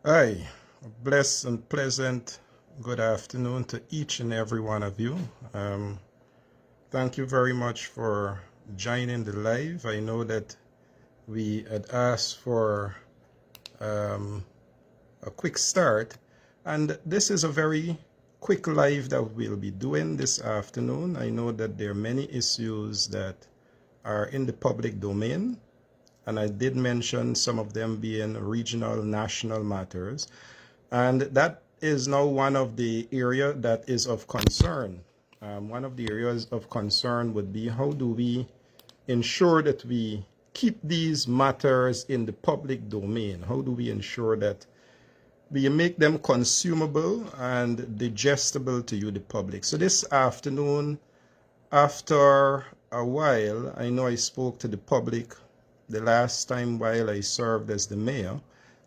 Hi, a blessed and pleasant good afternoon to each and every one of you. Thank you very much for joining the live. I know that we had asked for a quick start, and this is a very quick live that we'll be doing this afternoon. I know that there are many issues that are in the public domain, and I did mention some of them being regional, national matters. And that is now one of the area that is of concern. One of the areas of concern would be how do we ensure that we keep these matters in the public domain? How do we ensure that we make them consumable and digestible to you, the public? So this afternoon, after a while, I know I spoke to the public the last time while I served as the mayor.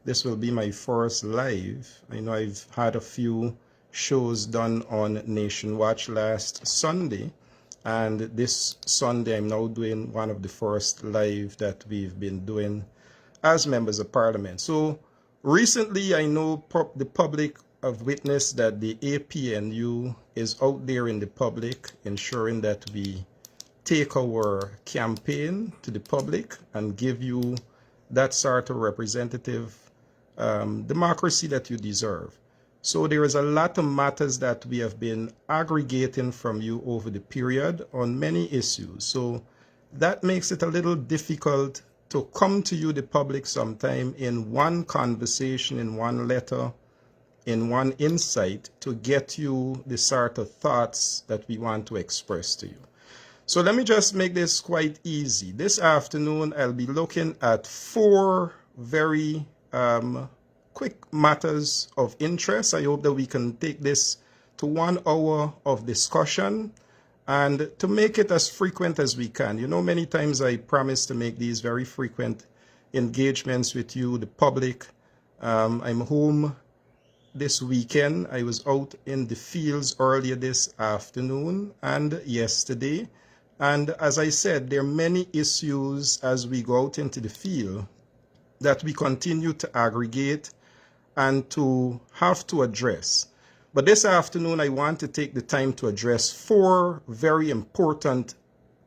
This will be my first live. I know I've had a few shows done on Nation Watch last Sunday, and this Sunday I'm now doing one of the first live that we've been doing as members of parliament. So recently I know the public have witnessed that the APNU is out there in the public ensuring that we take our campaign to the public and give you that sort of representative democracy that you deserve. So there is a lot of matters that we have been aggregating from you over the period on many issues. So that makes it a little difficult to come to you, the public, sometime in one conversation, in one letter, in one insight to get you the sort of thoughts that we want to express to you. So let me just make this quite easy. This afternoon, I'll be looking at four very quick matters of interest. I hope that we can take this to 1 hour of discussion and to make it as frequent as we can. You know, many times I promise to make these very frequent engagements with you, the public. I'm home this weekend. I was out in the fields earlier this afternoon and yesterday. And as I said, there are many issues as we go out into the field that we continue to aggregate and to have to address. But this afternoon, I want to take the time to address four very important,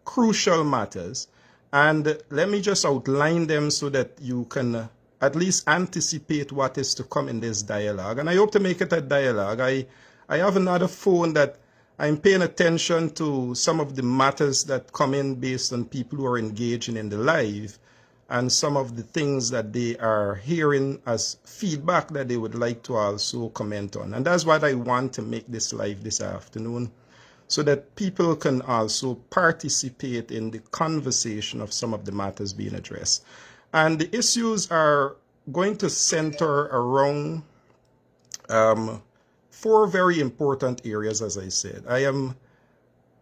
crucial matters. And let me just outline them so that you can at least anticipate what is to come in this dialogue. And I hope to make it a dialogue. I have another phone that I'm paying attention to some of the matters that come in based on people who are engaging in the live and some of the things that they are hearing as feedback that they would like to also comment on. And that's what I want to make this live this afternoon, so that people can also participate in the conversation of some of the matters being addressed. And the issues are going to center around four very important areas, as I said. I am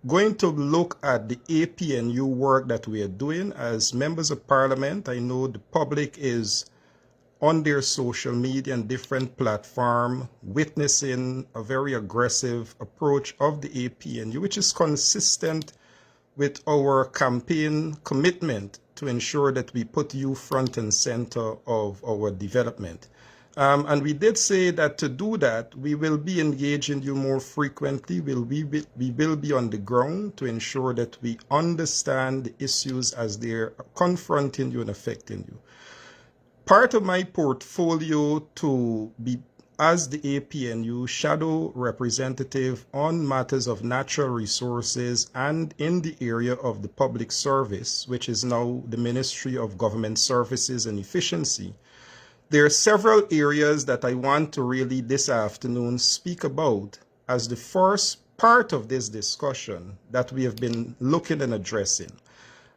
going to look at the APNU work that we are doing as members of parliament. I know the public is on their social media and different platforms witnessing a very aggressive approach of the APNU, which is consistent with our campaign commitment to ensure that we put you front and center of our development. And we did say that to do that, we will be engaging you more frequently. We will be on the ground to ensure that we understand the issues as they're confronting you and affecting you. Part of my portfolio to be as the APNU shadow representative on matters of natural resources and in the area of the public service, which is now the Ministry of Government Services and Efficiency. There are several areas that I want to really this afternoon speak about as the first part of this discussion that we have been looking and addressing.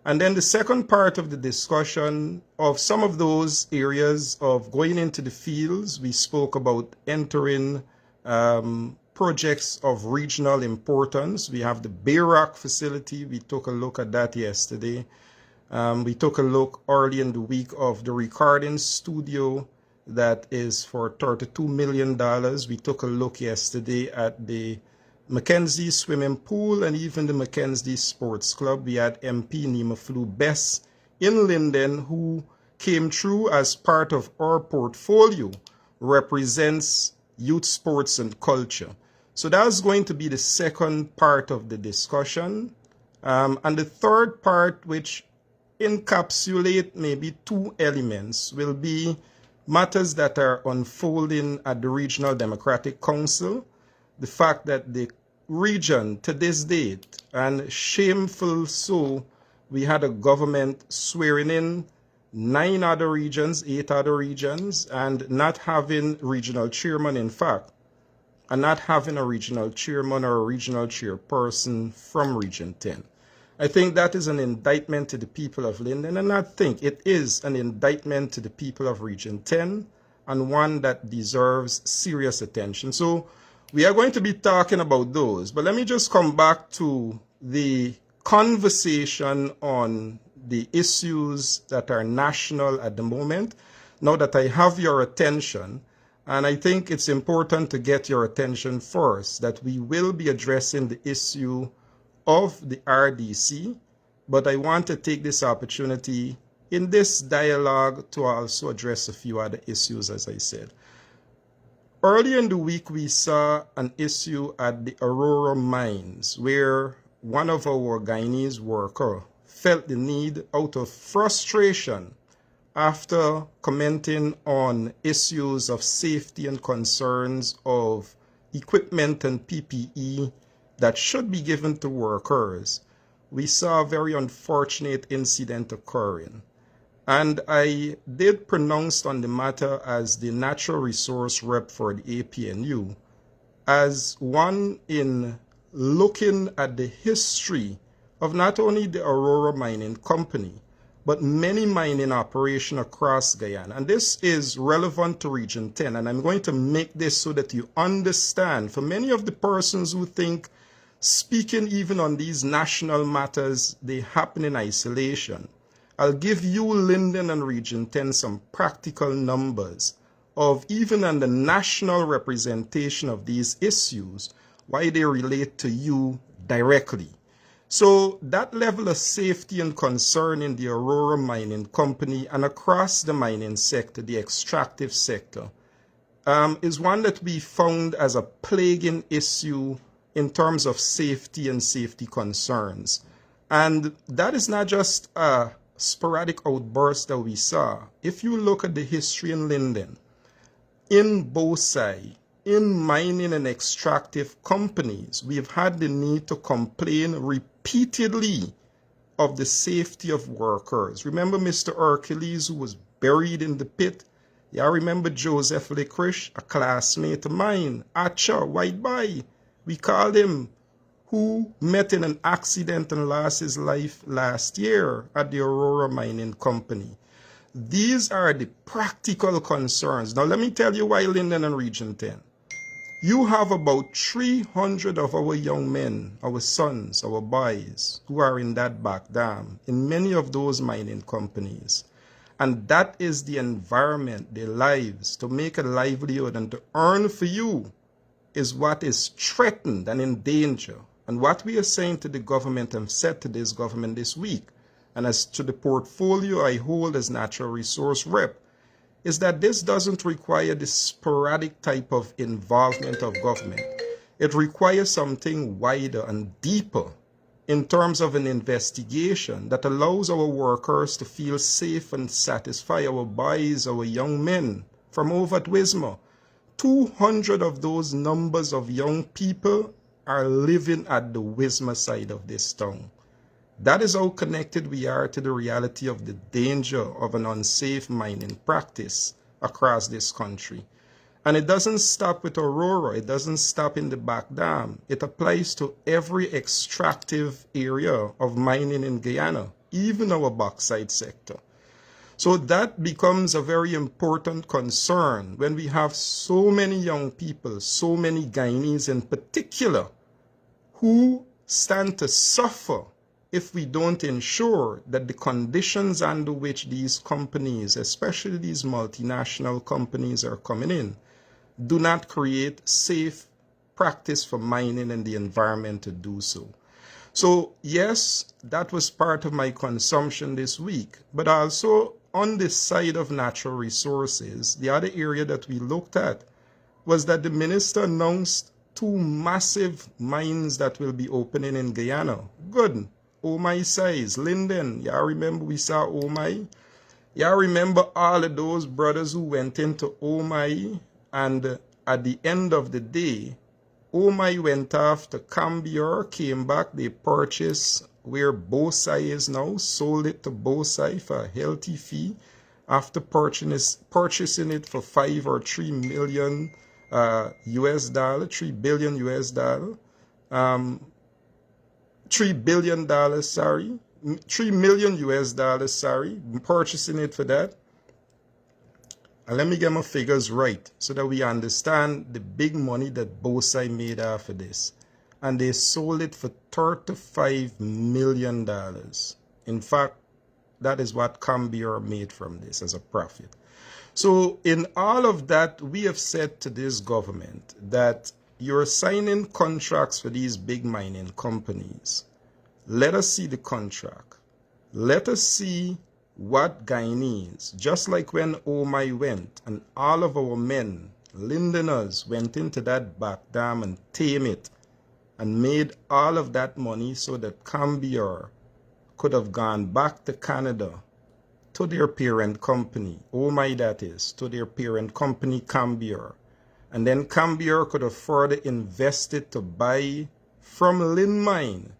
And then the second part of the discussion of some of those areas of going into the fields, we spoke about entering projects of regional importance. We have the Bayrock facility. We took a look at that yesterday. We took a look early in the week of the recording studio that is for $32 million. We took a look yesterday at the Mackenzie Swimming Pool and even the Mackenzie Sports Club. We had MP Nimaflu Bess in Linden who came through as part of our portfolio represents youth sports and culture. So that's going to be the second part of the discussion. And the third part, which encapsulate maybe two elements, will be matters that are unfolding at the Regional Democratic Council, the fact that the region to this date, and shameful so, we had a government swearing in 9 other regions, 8 other regions, and not having regional chairman, in fact, and not having a regional chairman or a regional chairperson from Region 10. I think that is an indictment to the people of Linden, and I think it is an indictment to the people of Region 10, and one that deserves serious attention. So we are going to be talking about those, but let me just come back to the conversation on the issues that are national at the moment, now that I have your attention. And I think it's important to get your attention first, that we will be addressing the issue of the RDC, but I want to take this opportunity in this dialogue to also address a few other issues, as I said. Earlier in the week, we saw an issue at the Aurora mines where one of our Guyanese workers felt the need, out of frustration, after commenting on issues of safety and concerns of equipment and PPE that should be given to workers, we saw a very unfortunate incident occurring. And I did pronounce on the matter as the natural resource rep for the APNU, as one in looking at the history of not only the Aurora Mining Company, but many mining operations across Guyana. And this is relevant to Region 10, and I'm going to make this so that you understand, for many of the persons who think speaking even on these national matters, they happen in isolation. I'll give you, Linden and Region 10, some practical numbers of even on the national representation of these issues, why they relate to you directly. So that level of safety and concern in the Aurora Mining Company and across the mining sector, the extractive sector, is one that we found as a plaguing issue in terms of safety and safety concerns. And that is not just a sporadic outburst that we saw. If you look at the history in Linden, in Bosai, in mining and extractive companies, we've had the need to complain repeatedly of the safety of workers. Remember Mr. Hercules, who was buried in the pit? Yeah, I remember Joseph Licorice, a classmate of mine, Acha, White Boy. We called him, who met in an accident and lost his life last year at the Aurora Mining Company. These are the practical concerns. Now let me tell you why Linden and Region 10. You have about 300 of our young men, our sons, our boys, who are in that back dam, in many of those mining companies. And that is the environment, their lives, to make a livelihood and to earn for you is what is threatened and in danger. And what we are saying to the government and said to this government this week, and as to the portfolio I hold as natural resource rep, is that this doesn't require the sporadic type of involvement of government. It requires something wider and deeper in terms of an investigation that allows our workers to feel safe and satisfy our boys, our young men from over at Wismar. 200 of those numbers of young people are living at the Wismar side of this town. That is how connected we are to the reality of the danger of an unsafe mining practice across this country. And it doesn't stop with Aurora. It doesn't stop in the back dam. It applies to every extractive area of mining in Guyana, even our bauxite sector. So that becomes a very important concern when we have so many young people, so many Guyanese in particular, who stand to suffer if we don't ensure that the conditions under which these companies, especially these multinational companies, are coming in, do not create safe practice for mining and the environment to do so. So yes, that was part of my consumption this week, but also on this side of natural resources, the other area that we looked at was that the minister announced 2 massive mines that will be opening in Guyana. Good. Omai size, Linden. Y'all remember we saw Omai? Y'all remember all of those brothers who went into Omai, and at the end of the day, Omai went off to Cambior, came back, they purchased where Bosai is now, sold it to Bosai for a healthy fee after purchasing it for 5 or 3 million US dollar, 3 billion US dollar, $3 billion, sorry, 3 million US dollars, sorry, purchasing it for that. And let me get my figures right so that we understand the big money that Bosai made off of this. And they sold it for $35 million. In fact, that is what Cambior made from this as a profit. So in all of that, we have said to this government that you're signing contracts for these big mining companies. Let us see the contract. Let us see what Guyanese, just like when Omai went and all of our men, Lindeners, went into that back dam and tame it and made all of that money so that Cambior could have gone back to Canada to their parent company, Omai that is, to their parent company Cambior. And then Cambior could have further invested to buy from Lin Mine,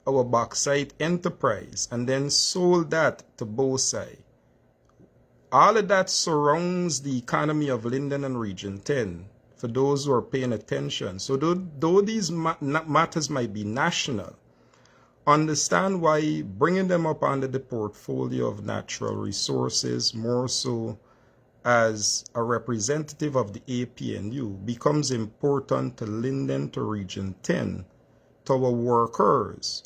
our bauxite enterprise, and then sold that to Bosai. All of that surrounds the economy of Linden and Region 10, for those who are paying attention. So though these matters might be national, understand why bringing them up under the portfolio of natural resources, more so as a representative of the APNU, becomes important to Linden, to Region 10, to our workers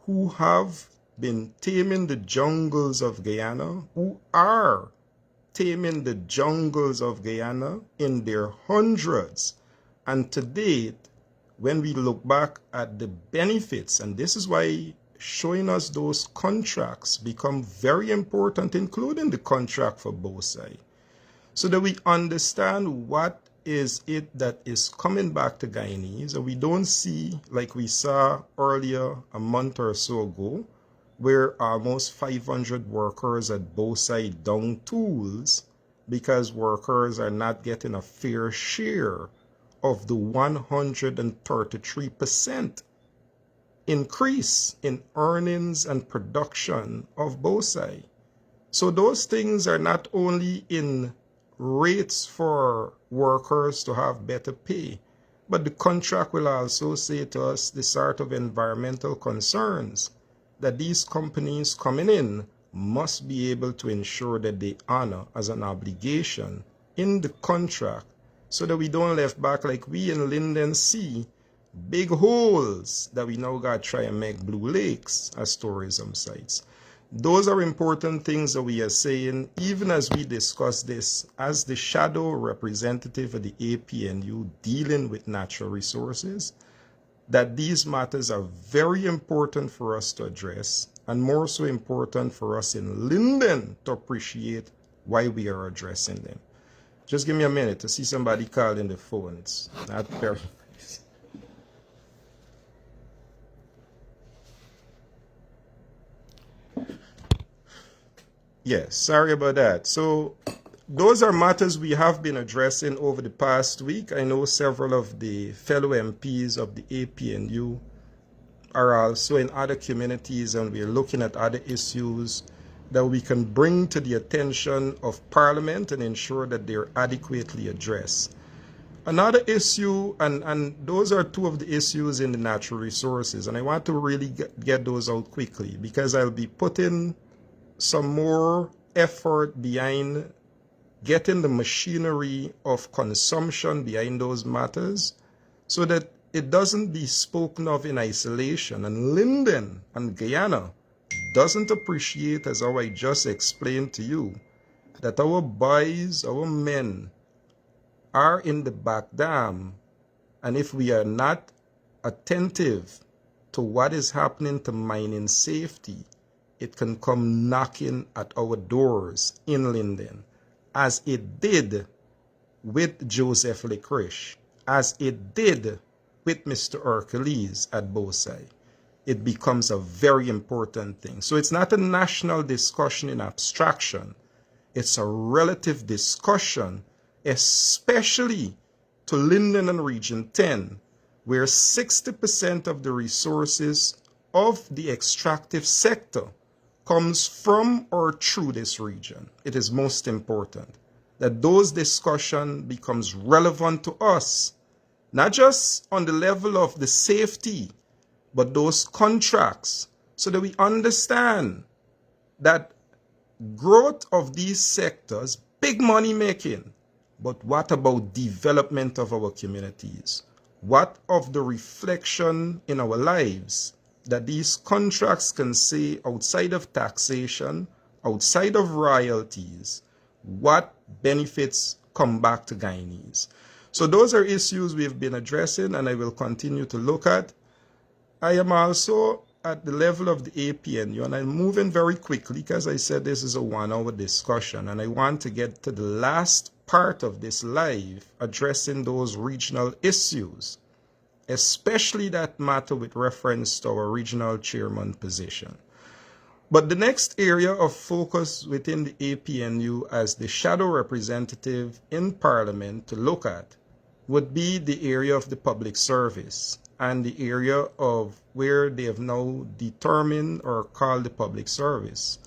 who have been taming the jungles of Guyana, who are taming the jungles of Guyana in their hundreds. And to date, when we look back at the benefits, and this is why showing us those contracts become very important, including the contract for Bosai, so that we understand what is it that is coming back to Guyanese, and we don't see, like we saw earlier a month or so ago, where almost 500 workers at Bosai down tools because workers are not getting a fair share of the 133% increase in earnings and production of Bosai. So those things are not only in rates for workers to have better pay, but the contract will also say to us the sort of environmental concerns that these companies coming in must be able to ensure that they honor as an obligation in the contract, so that we don't left back like we in Linden see big holes that we now got to try and make blue lakes as tourism sites. Those are important things that we are saying, even as we discuss this as the shadow representative of the APNU dealing with natural resources, that these matters are very important for us to address, and more so important for us in Linden to appreciate why we are addressing them. Just give me a minute to see somebody calling the phone. It's not very nice. Yes, sorry about that. So those are matters we have been addressing over the past week. I know several of the fellow MPs of the APNU are also in other communities, and we're looking at other issues that we can bring to the attention of Parliament and ensure that they're adequately addressed. Another issue, and those are two of the issues in the natural resources, and I want to really get those out quickly because I'll be putting some more effort behind getting the machinery of consumption behind those matters so that it doesn't be spoken of in isolation. And Linden and Guyana doesn't appreciate, as how I just explained to you, that our boys, our men are in the back dam, and if we are not attentive to what is happening to mining safety, it can come knocking at our doors in Linden, as it did with Joseph Leclerc, as it did with Mr. Hercules at Bosai. It becomes a very important thing. So it's not a national discussion in abstraction. It's a relative discussion, especially to Linden and Region 10, where 60% of the resources of the extractive sector comes from or through this region. It is most important that those discussions becomes relevant to us, not just on the level of the safety, but those contracts, so that we understand that growth of these sectors, big money making, but what about development of our communities? What of the reflection in our lives that these contracts can say outside of taxation, outside of royalties, what benefits come back to Guyanese? So those are issues we've been addressing and I will continue to look at. I am also at the level of the APNU, and I'm moving very quickly because I said this is a 1-hour discussion and I want to get to the last part of this live addressing those regional issues, especially that matter with reference to our regional chairman position. But the next area of focus within the APNU as the shadow representative in Parliament to look at would be the area of the public service and the area of where they have now determined or called the public service,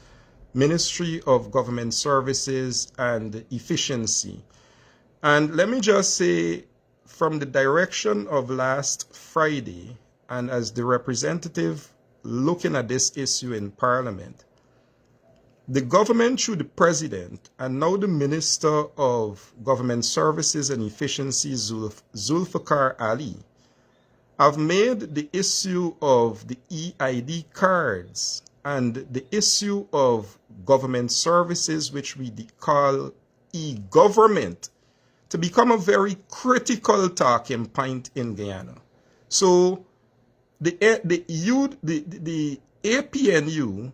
Ministry of Government Services and Efficiency. And let me just say, from the direction of last Friday, and as the representative looking at this issue in Parliament, the government through the President and now the Minister of Government Services and Efficiency, Zulfikar Ali, have made the issue of the EID cards and the issue of government services, which we call e-government, to become a very critical talking point in Guyana. So the APNU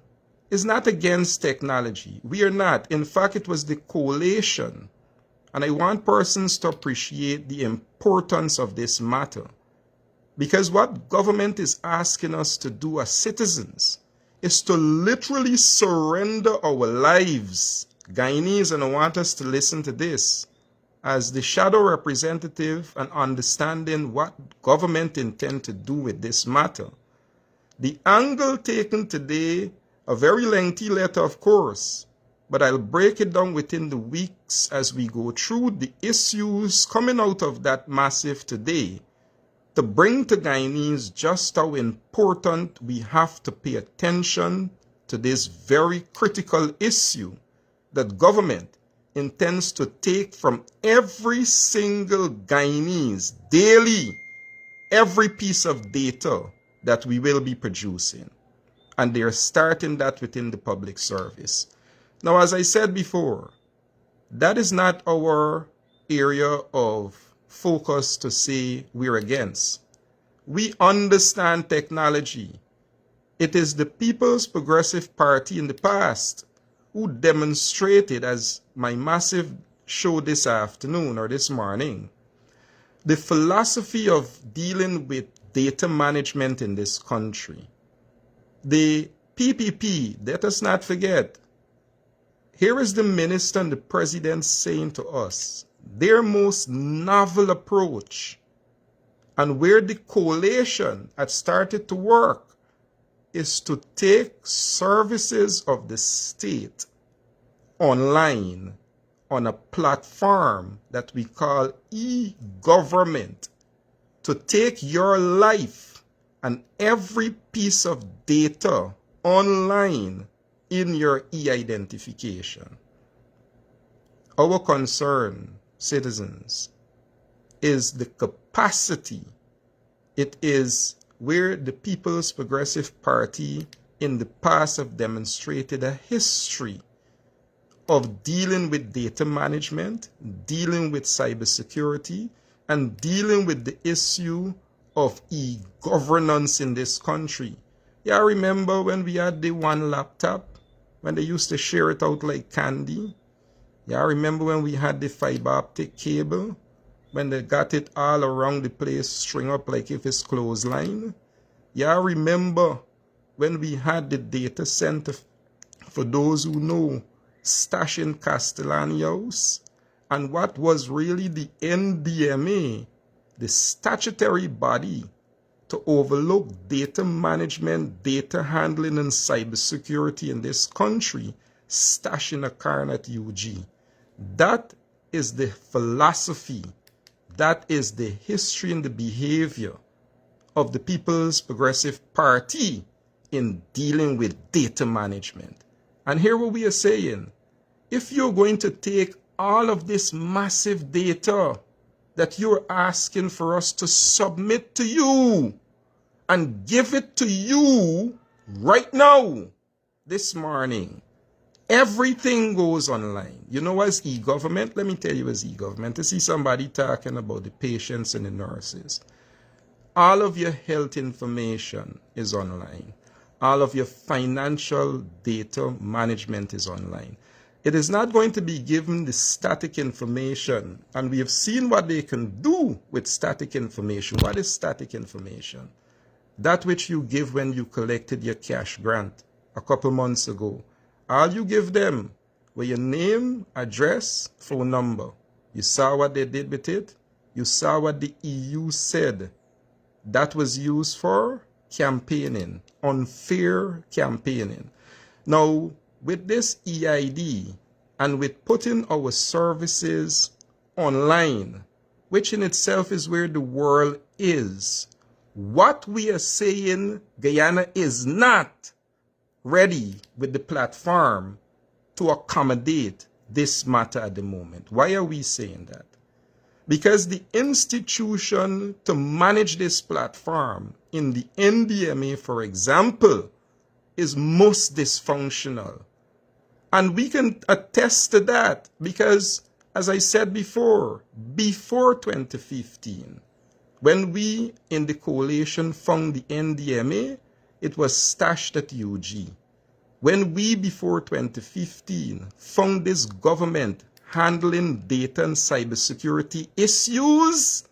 is not against technology. We are not. In fact, it was the coalition. And I want persons to appreciate the importance of this matter. Because what government is asking us to do as citizens is to literally surrender our lives. Guyanese, and I want us to listen to this, as the shadow representative and understanding what government intend to do with this matter. The angle taken today, a very lengthy letter of course, but I'll break it down within the weeks as we go through the issues coming out of that massive today, to bring to Guyanese just how important we have to pay attention to this very critical issue that government intends to take from every single Guyanese daily, every piece of data that we will be producing. And they are starting that within the public service. Now, as I said before, that is not our area of focus to say we're against. We understand technology. It is the People's Progressive Party in the past who demonstrated, as my massive show this afternoon or this morning, the philosophy of dealing with data management in this country. The PPP, let us not forget, here is the minister and the president saying to us, their most novel approach, and where the coalition had started to work, is to take services of the state online on a platform that we call e-government, to take your life and every piece of data online in your e-identification. Our concern, citizens, is the capacity. It is where the People's Progressive Party in the past have demonstrated a history of dealing with data management, dealing with cybersecurity, and dealing with the issue of e-governance in this country. Yeah, remember when we had the one laptop, when they used to share it out like candy? Yeah, remember when we had the fiber optic cable, when they got it all around the place, string up like if it's clothesline? Yeah, remember when we had the data center, for those who know, stash in Castellani House? And what was really the NDMA, the statutory body to overlook data management, data handling, and cybersecurity in this country, stashing a car at UG. That is the philosophy, that is the history and the behavior of the People's Progressive Party in dealing with data management. And here what we are saying, if you're going to take all of this massive data that you're asking for us to submit to you and give it to you right now, this morning, everything goes online. You know, as e-government, let me tell you, as e-government, to see somebody talking about the patients and the nurses. All of your health information is online. All of your financial data management is online. It is not going to be given the static information. And we have seen what they can do with static information. What is static information? That which you give when you collected your cash grant a couple months ago. All you give them were your name, address, phone number. You saw what they did with it. You saw what the EU said. That was used for campaigning, unfair campaigning. Now, with this EID and with putting our services online, which in itself is where the world is, what we are saying, Guyana is not ready with the platform to accommodate this matter at the moment. Why are we saying that? Because the institution to manage this platform in the NDMA, for example, is most dysfunctional. And we can attest to that because, as I said before 2015, when we in the coalition found the NDMA, it was stashed at UG. When we, before 2015, found this government handling data and cybersecurity issues,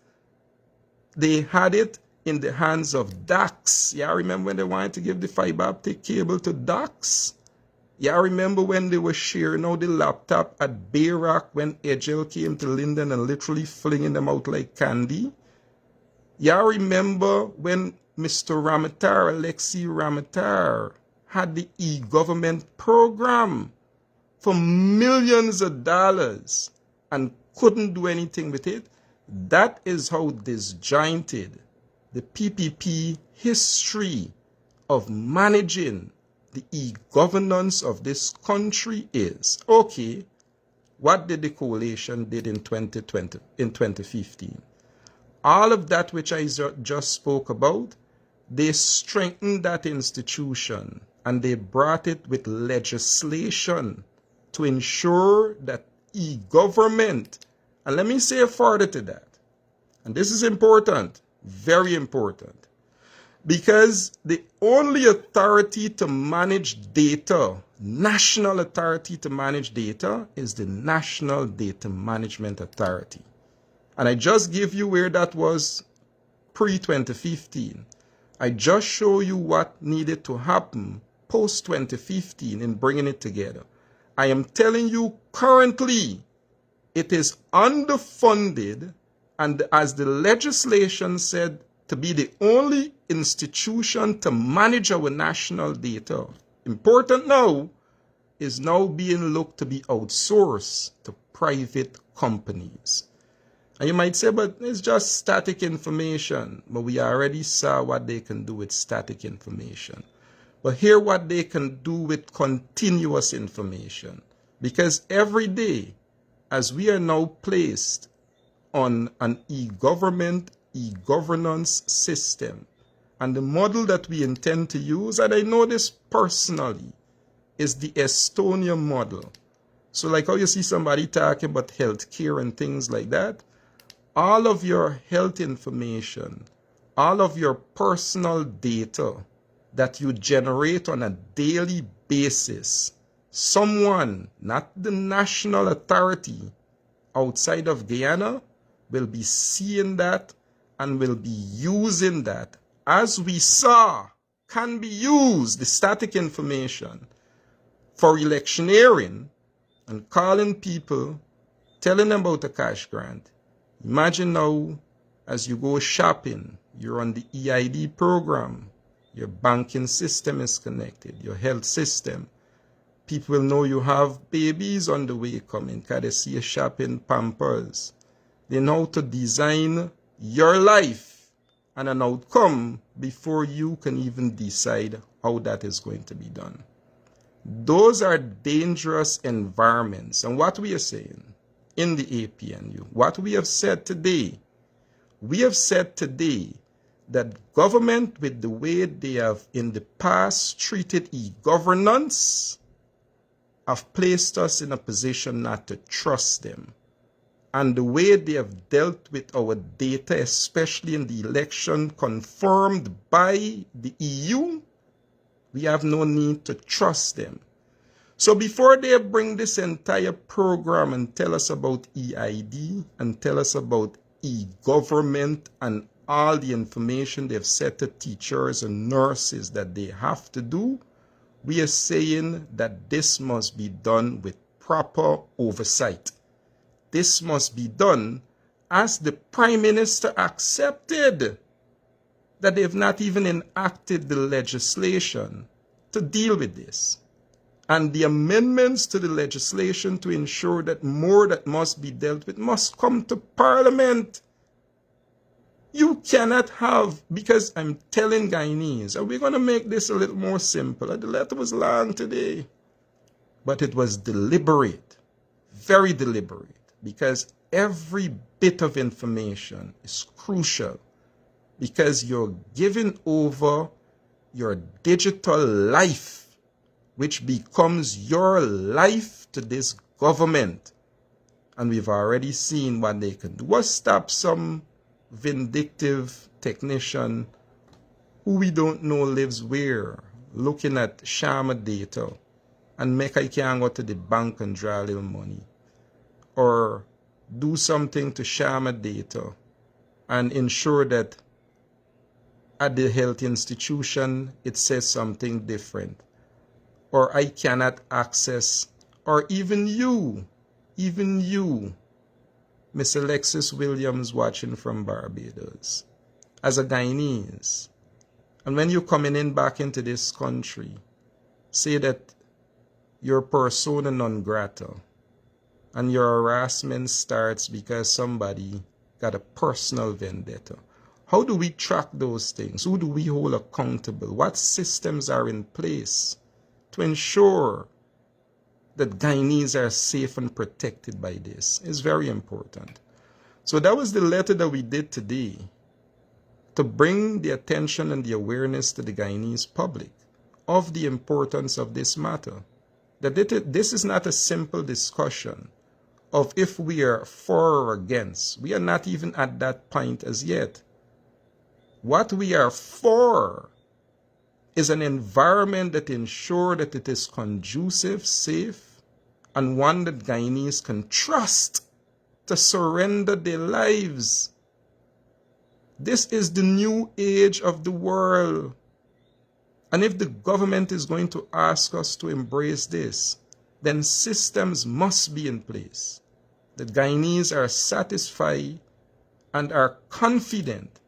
they had it in the hands of DAX. Yeah, remember when they wanted to give the fiber optic cable to DAX? Yeah, remember when they were sharing out the laptop at Bayrock when Edgel came to Linden and literally flinging them out like candy? Yeah, remember when Mr. Ramatar, Alexei Ramatar, had the e-government program for millions of dollars and couldn't do anything with it? That is how disjointed the PPP history of managing the e-governance of this country is. Okay, what did the coalition did in 2015? All of that which I just spoke about, they strengthened that institution and they brought it with legislation to ensure that e-government, and let me say further to that, and this is important, very important, because the only authority to manage data, national authority to manage data, is the National Data Management Authority. And I just give you where that was pre-2015. I just show you what needed to happen post-2015 in bringing it together. I am telling you currently it is underfunded, and as the legislation said, to be the only institution to manage our national data. Important now is now being looked to be outsourced to private companies. And you might say, but it's just static information. But we already saw what they can do with static information. But hear what they can do with continuous information. Because every day, as we are now placed on an e-government, e-governance system, and the model that we intend to use, and I know this personally, is the Estonia model. So like how you see somebody talking about healthcare and things like that, all of your health information, all of your personal data, that you generate on a daily basis, someone, not the national authority outside of Guyana, will be seeing that and will be using that, as we saw, can be used, the static information, for electioneering and calling people, telling them about a cash grant. Imagine now, as you go shopping, you're on the EID program, your banking system is connected, your health system. People will know you have babies on the way coming because they see you shopping Pampers. They know to design your life and an outcome before you can even decide how that is going to be done. Those are dangerous environments. And what we are saying in the APNU, what we have said today, that government, with the way they have in the past treated e-governance, have placed us in a position not to trust them. And the way they have dealt with our data, especially in the election confirmed by the EU, we have no need to trust them. So before they bring this entire program and tell us about EID and tell us about e-government and all the information they've said to teachers and nurses that they have to do, we are saying that this must be done with proper oversight. This must be done as the Prime Minister accepted that they've not even enacted the legislation to deal with this. And the amendments to the legislation to ensure that more that must be dealt with must come to Parliament. You cannot have, because I'm telling Guyanese, and we're going to make this a little more simple. The letter was long today, but it was deliberate, very deliberate, because every bit of information is crucial, because you're giving over your digital life, which becomes your life, to this government. And we've already seen what they can do. What stops some vindictive technician who we don't know lives where, looking at Sharma data and make I can go to the bank and draw a little money, or do something to Sharma data and ensure that at the health institution it says something different, or I cannot access, or even you, Miss Alexis Williams watching from Barbados, as a Guyanese, and when you're coming in back into this country, say that you're persona non grata, and your harassment starts because somebody got a personal vendetta. How do we track those things? Who do we hold accountable? What systems are in place to ensure that Guyanese are safe and protected by this? Is very important. So that was the letter that we did today, to bring the attention and the awareness to the Guyanese public of the importance of this matter. That this is not a simple discussion of if we are for or against. We are not even at that point as yet. What we are for is an environment that ensures that it is conducive, safe, and one that Guyanese can trust to surrender their lives. This is the new age of the world. And if the government is going to ask us to embrace this, then systems must be in place. The Guyanese are satisfied and are confident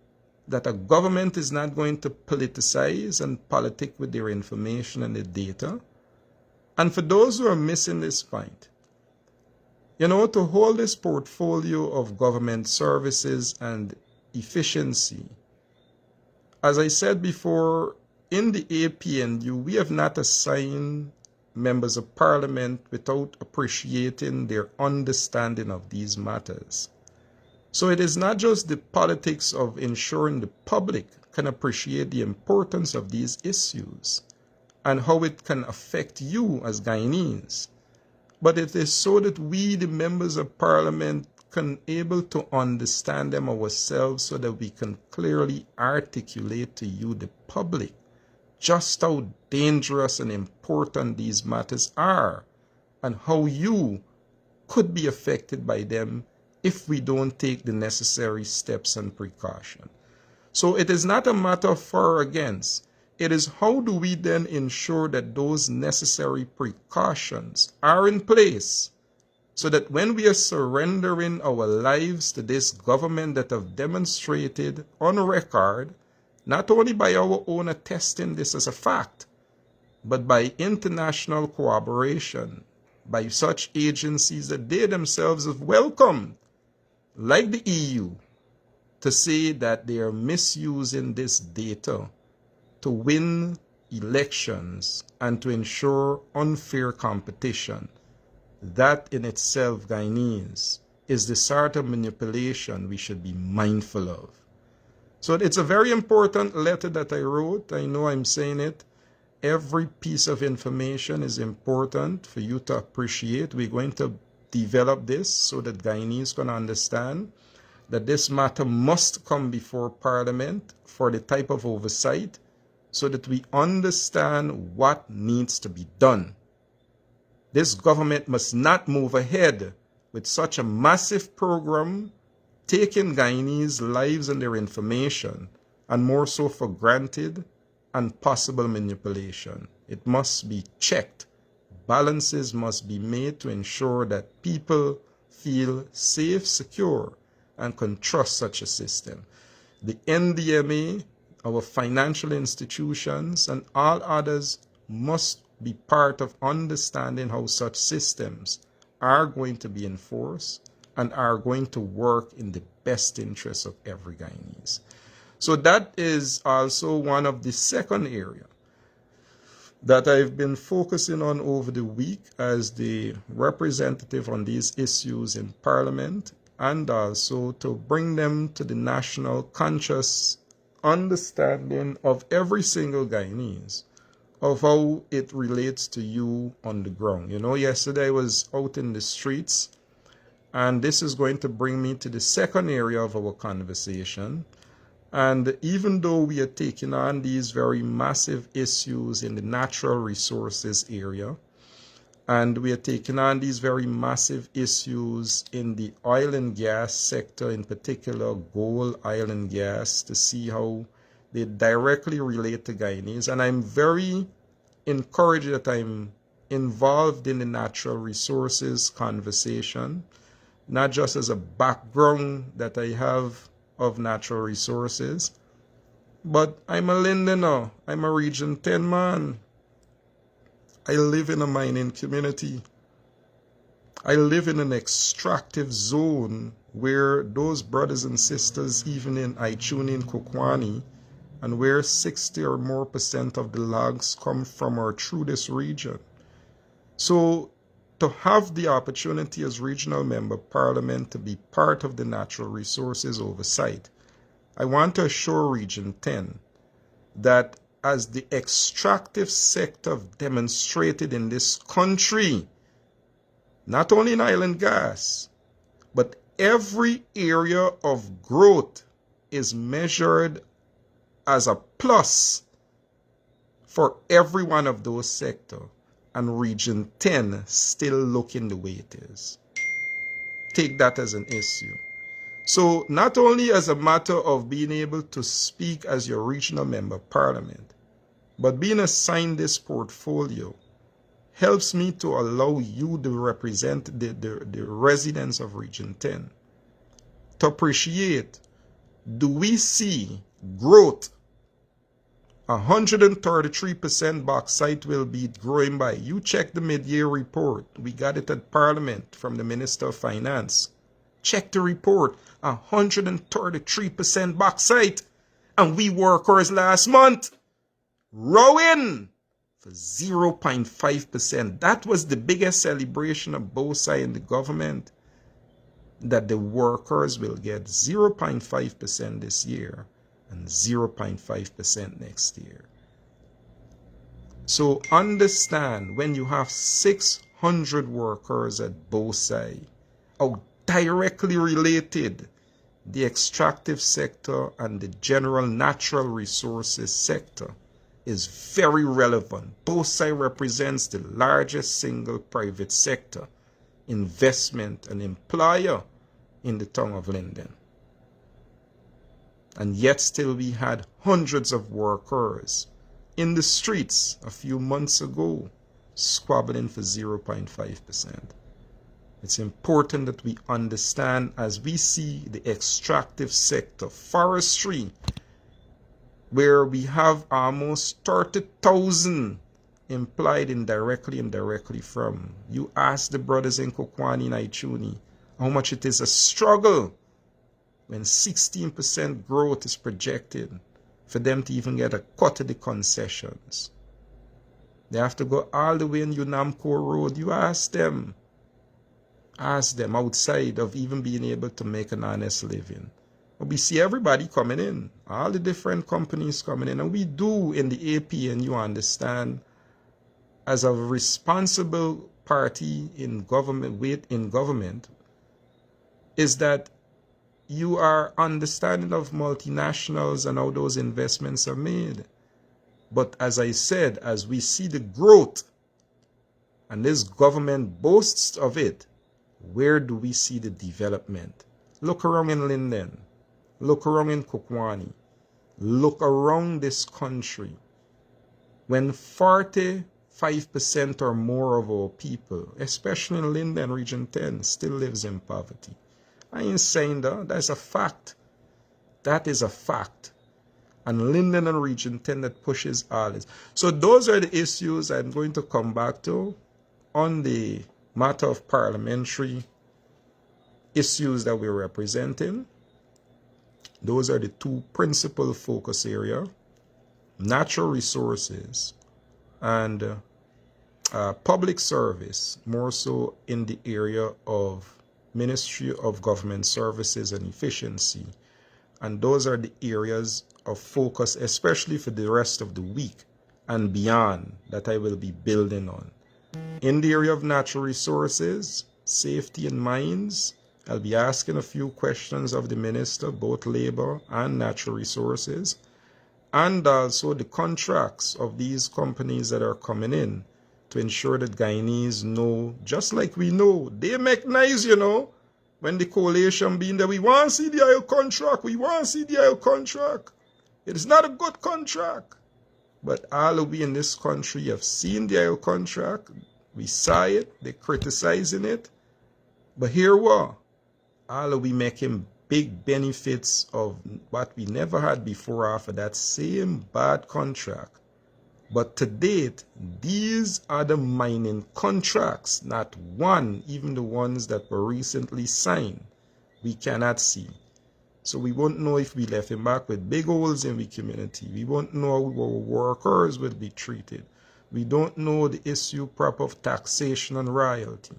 that a government is not going to politicize and politic with their information and their data. And for those who are missing this point, to hold this portfolio of government services and efficiency, as I said before, in the APNU, we have not assigned members of parliament without appreciating their understanding of these matters. So it is not just the politics of ensuring the public can appreciate the importance of these issues and how it can affect you as Guyanese, but it is so that we, the members of parliament, can able to understand them ourselves so that we can clearly articulate to you, the public, just how dangerous and important these matters are and how you could be affected by them if we don't take the necessary steps and precaution. So it is not a matter of for or against. It is how do we then ensure that those necessary precautions are in place so that when we are surrendering our lives to this government that have demonstrated on record, not only by our own attesting this as a fact, but by international cooperation, by such agencies that they themselves have welcomed, like the EU, to say that they are misusing this data to win elections and to ensure unfair competition. That in itself, Guyanese, is the sort of manipulation we should be mindful of. So it's a very important letter that I wrote. I know I'm saying it. Every piece of information is important for you to appreciate. We're going to develop this so that Guyanese can understand that this matter must come before Parliament for the type of oversight so that we understand what needs to be done. This government must not move ahead with such a massive program, taking Guyanese lives and their information, and more so for granted, and possible manipulation. It must be checked. Balances must be made to ensure that people feel safe, secure, and can trust such a system. The NDMA, our financial institutions, and all others must be part of understanding how such systems are going to be enforced and are going to work in the best interest of every Guyanese. So that is also one of the second area that I've been focusing on over the week as the representative on these issues in Parliament, and also to bring them to the national conscious understanding of every single Guyanese of how it relates to you on the ground. You know, yesterday I was out in the streets, and this is going to bring me to the second area of our conversation. And even though we are taking on these very massive issues in the natural resources area, and we are taking on these very massive issues in the oil and gas sector, in particular gold, oil and gas, to see how they directly relate to Guyanese. And I'm very encouraged that I'm involved in the natural resources conversation, not just as a background that I have of natural resources, but I'm a Linden now. I'm a Region 10 man. I live in a mining community. I live in an extractive zone where those brothers and sisters, even in Ichuni and Kokwani, and where 60 or more % of the logs come from or through this region. So to have the opportunity as regional member of parliament to be part of the natural resources oversight, I want to assure Region 10 that as the extractive sector demonstrated in this country, not only in oil and gas, but every area of growth is measured as a plus for every one of those sectors. And Region 10 still looking the way it is. Take that as an issue. So not only as a matter of being able to speak as your regional member of parliament, but being assigned this portfolio helps me to allow you to represent the residents of Region 10 to appreciate, do we see growth? 133% bauxite will be growing by. You check the mid-year report. We got it at Parliament from the Minister of Finance. Check the report. 133% bauxite. And we workers last month rowing for 0.5%. That was the biggest celebration of both sides in the government, that the workers will get 0.5% this year and 0.5% next year. So understand, when you have 600 workers at both sides, how directly related the extractive sector and the general natural resources sector is very relevant. Both sides represents the largest single private sector investment and employer in the town of Linden. And yet still we had hundreds of workers in the streets a few months ago squabbling for 0.5%. It's important that we understand, as we see the extractive sector, forestry, where we have almost 30,000 implied indirectly and directly from. You ask the brothers in Kokwani and Aichuni how much it is a struggle when 16% growth is projected for them to even get a cut of the concessions. They have to go all the way in Unamco Road. You ask them outside of even being able to make an honest living. But we see everybody coming in, all the different companies coming in, and we do in the AP, and you understand, as a responsible party in government, is that you are understanding of multinationals and how those investments are made. But as I said, as we see the growth, and this government boasts of it, where do we see the development? Look around in Linden. Look around in Kokwani. Look around this country. When 45% or more of our people, especially in Linden Region 10, still lives in poverty. I ain't saying that. That's a fact. That is a fact. And Linden and Region 10 that pushes all this. So those are the issues I'm going to come back to on the matter of parliamentary issues that we're representing. Those are the two principal focus areas: natural resources and public service, more so in the area of Ministry of Government Services and Efficiency. And those are the areas of focus, especially for the rest of the week and beyond, that I will be building on. In the area of natural resources, safety and mines, I'll be asking a few questions of the minister, both labor and natural resources, and also the contracts of these companies that are coming in, to ensure that Guyanese know, just like we know, they make nice, when the coalition being there, we want to see the oil contract, we want to see the oil contract. It is not a good contract. But all of we in this country have seen the oil contract. We saw it, they're criticizing it. But here what? All of we making big benefits of what we never had before after that same bad contract. But to date, these are the mining contracts, not one, even the ones that were recently signed, we cannot see. So we won't know if we left him back with big holes in the community. We won't know how our workers will be treated. We don't know the issue proper of taxation and royalty.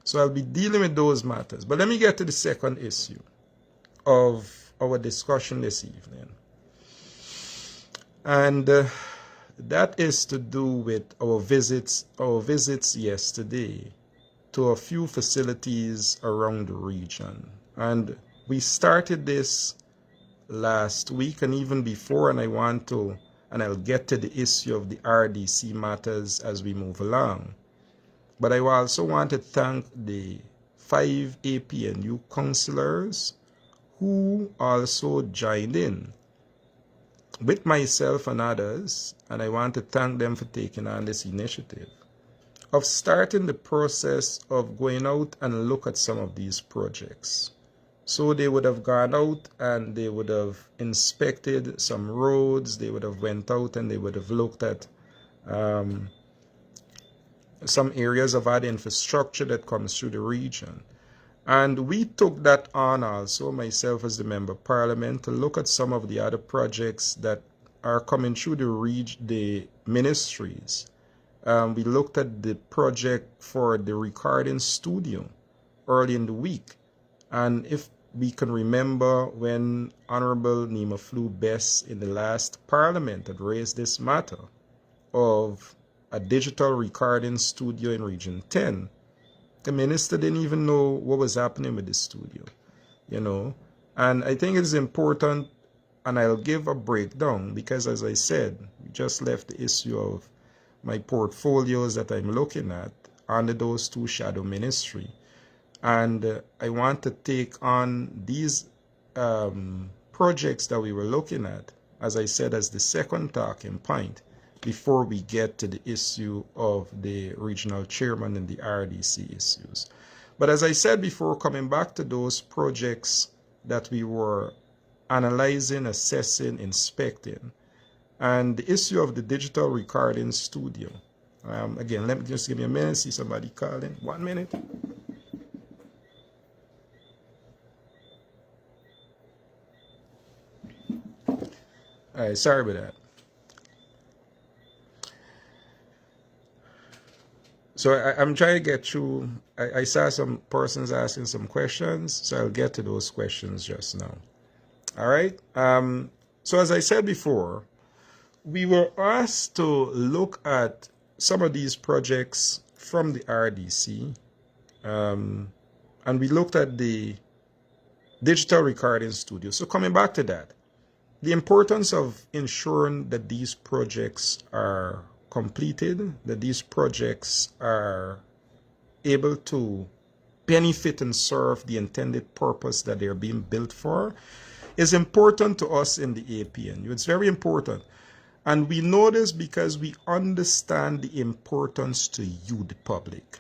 So I'll be dealing with those matters. But let me get to the second issue of our discussion this evening. And that is to do with our visits yesterday to a few facilities around the region. And we started this last week and even before, and I'll get to the issue of the RDC matters as we move along. But I also want to thank the 5 APNU councillors who also joined in with myself and others, and I want to thank them for taking on this initiative of starting the process of going out and look at some of these projects. So they would have gone out and they would have inspected some roads, they would have went out and they would have looked at some areas of other infrastructure that comes through the region. And we took that on also, myself as the Member of Parliament, to look at some of the other projects that are coming through the ministries. We looked at the project for the recording studio early in the week. And if we can remember when Honorable Nima Flew-Best in the last Parliament had raised this matter of a digital recording studio in Region 10, the minister didn't even know what was happening with the studio, And I think it's important and I'll give a breakdown because, as I said, we just left the issue of my portfolios that I'm looking at under those two shadow ministry. And I want to take on these projects that we were looking at, as I said, as the second talking point before we get to the issue of the regional chairman and the RDC issues. But as I said before, coming back to those projects that we were analyzing, assessing, inspecting, and the issue of the digital recording studio. Again, let me just give me a minute, see somebody calling. 1 minute. All right, sorry about that. So I'm trying to get through. I saw some persons asking some questions, so I'll get to those questions just now. All right. So as I said before, we were asked to look at some of these projects from the RDC, and we looked at the digital recording studio. So coming back to that, the importance of ensuring that these projects are completed, that these projects are able to benefit and serve the intended purpose that they're being built for, is important to us in the APNU. It's very important. And we know this because we understand the importance to you, the public.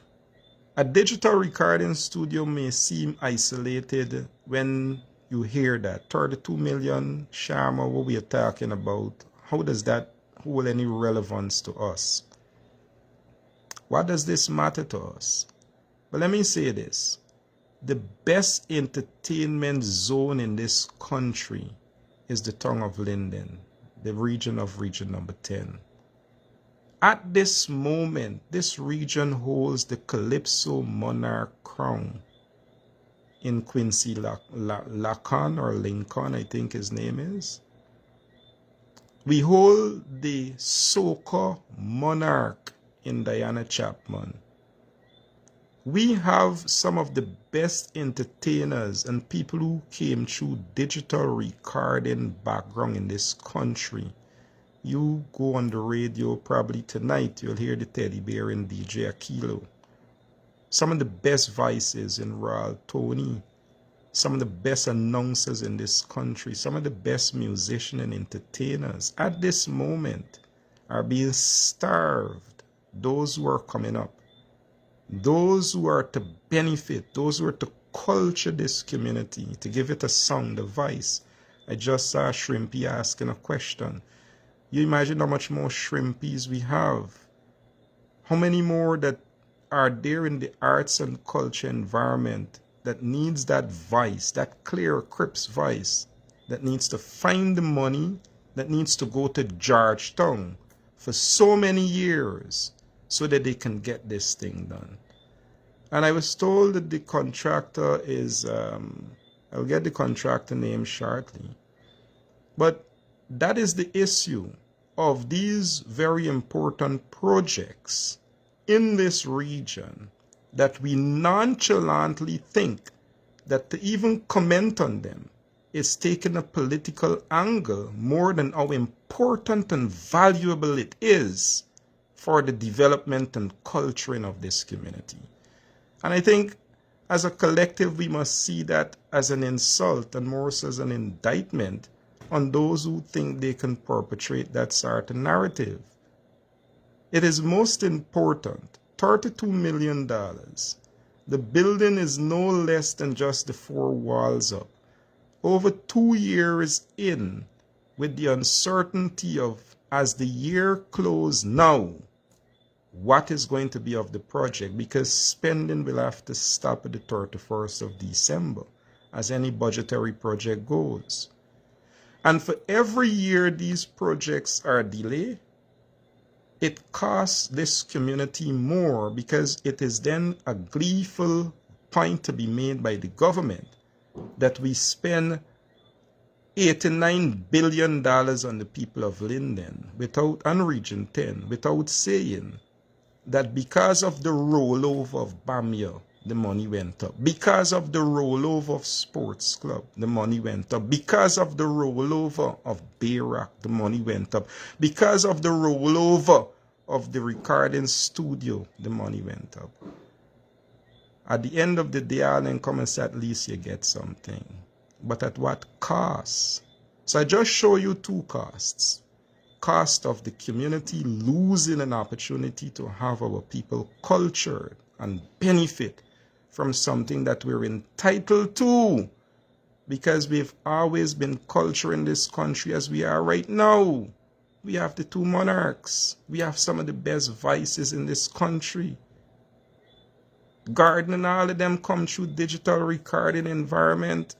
A digital recording studio may seem isolated when you hear that 32 million, Sharma, what we are talking about. How does that hold any relevance to us? What does this matter to us? But let me say this. The best entertainment zone in this country is the tongue of Linden, the region of region number 10. At this moment, this region holds the Calypso Monarch crown in Quincy Lacon or Lincoln, I think his name is. We hold the Soca Monarch in Guyana Chapman. We have some of the best entertainers and people who came through digital recording background in this country. You go on the radio probably tonight, you'll hear the Teddy Bear and DJ Aquilo. Some of the best voices in Royal Tony. Some of the best announcers in this country. Some of the best musicians and entertainers at this moment are being starved. Those who are coming up. Those who are to benefit, those who are to culture this community, to give it a sound, a voice. I just saw Shrimpy asking a question. You imagine how much more Shrimpies we have. How many more that are there in the arts and culture environment that needs that voice, that clear Crips voice, that needs to find the money, that needs to go to Georgetown for so many years so that they can get this thing done. And I was told that the contractor is, I'll get the contractor name shortly. But that is the issue of these very important projects in this region, that we nonchalantly think that to even comment on them is taking a political angle more than how important and valuable it is for the development and culturing of this community. And I think as a collective, we must see that as an insult and more so as an indictment on those who think they can perpetrate that sort of narrative. It is most important. $32 million. The building is no less than just the 4 walls up. Over 2 years in, with the uncertainty of, as the year closes now, what is going to be of the project, because spending will have to stop at the 31st of December, as any budgetary project goes. And for every year these projects are delayed, it costs this community more, because it is then a gleeful point to be made by the government that we spend $89 billion on the people of Linden without, and Region 10, without saying that because of the rollover of Bamia, the money went up. Because of the rollover of Sports Club, the money went up. Because of the rollover of Bayrock, the money went up. Because of the rollover of the recording studio, the money went up. At the end of the day, I'll then come and say at least you get something. But at what cost? So I just show you two costs. Cost of the community losing an opportunity to have our people cultured and benefit from something that we're entitled to, because we've always been cultured in this country as we are right now. We have the two monarchs. We have some of the best vices in this country. Garden and all of them come through digital recording environment.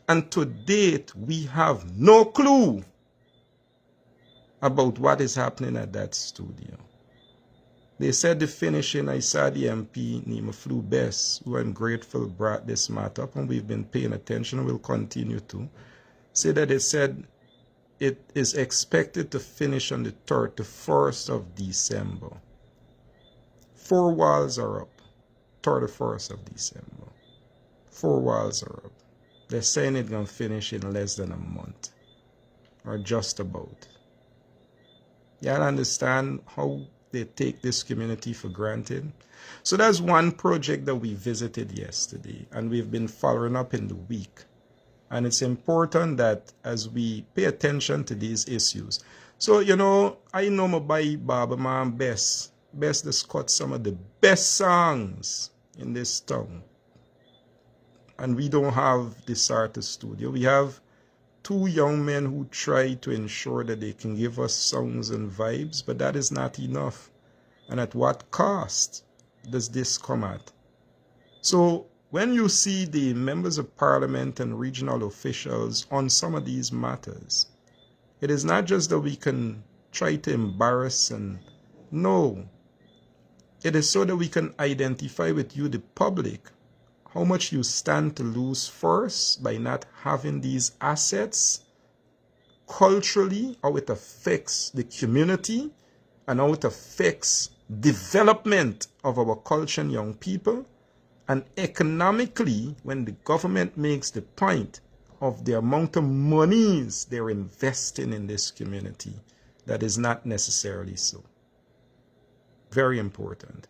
And to date, we have no clue about what is happening at that studio. They said the finishing, I saw the MP, Nima Flew Best, who I'm grateful brought this matter up, and we've been paying attention and will continue to, say that they said it is expected to finish on the 31st of December. 4 walls are up, 31st of December. 4 walls are up. They're saying it's going to finish in less than a month, or just about. Y'all understand how they take this community for granted? So that's one project that we visited yesterday, and we've been following up in the week. And it's important that as we pay attention to these issues. So, you know, I know my boy Baba Man Best has cut some of the best songs in this town. And we don't have this artist studio. We have 2 young men who try to ensure that they can give us songs and vibes, but that is not enough. And at what cost does this come at? So when you see the members of parliament and regional officials on some of these matters, it is not just that we can try to embarrass and no. It is so that we can identify with you, the public, how much you stand to lose first by not having these assets culturally, how it affects the community and how it affects development of our culture and young people, and economically when the government makes the point of the amount of monies they're investing in this community, that is not necessarily so. Very important.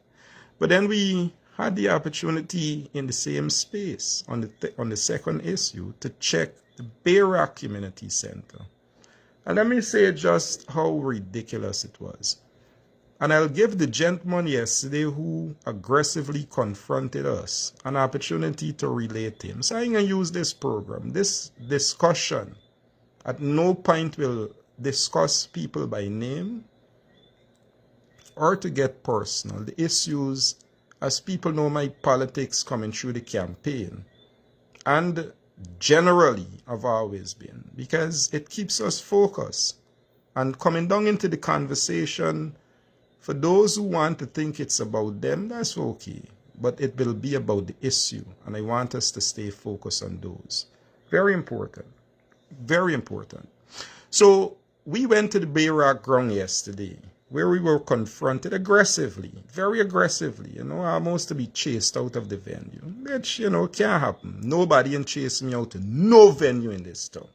But then we had the opportunity in the same space on the second issue to check the Bayrock Community Center. And let me say just how ridiculous it was. And I'll give the gentleman yesterday who aggressively confronted us an opportunity to relate him. So I'm going to use this program, this discussion. At no point will discuss people by name or to get personal. The issues, as people know my politics coming through the campaign, and generally have always been, because it keeps us focused. And coming down into the conversation, for those who want to think it's about them, that's okay. But it will be about the issue, and I want us to stay focused on those. Very important. Very important. So we went to the Bayrock ground yesterday, where we were confronted aggressively, very aggressively, almost to be chased out of the venue. Which, can't happen. Nobody can chase me out to no venue in this town.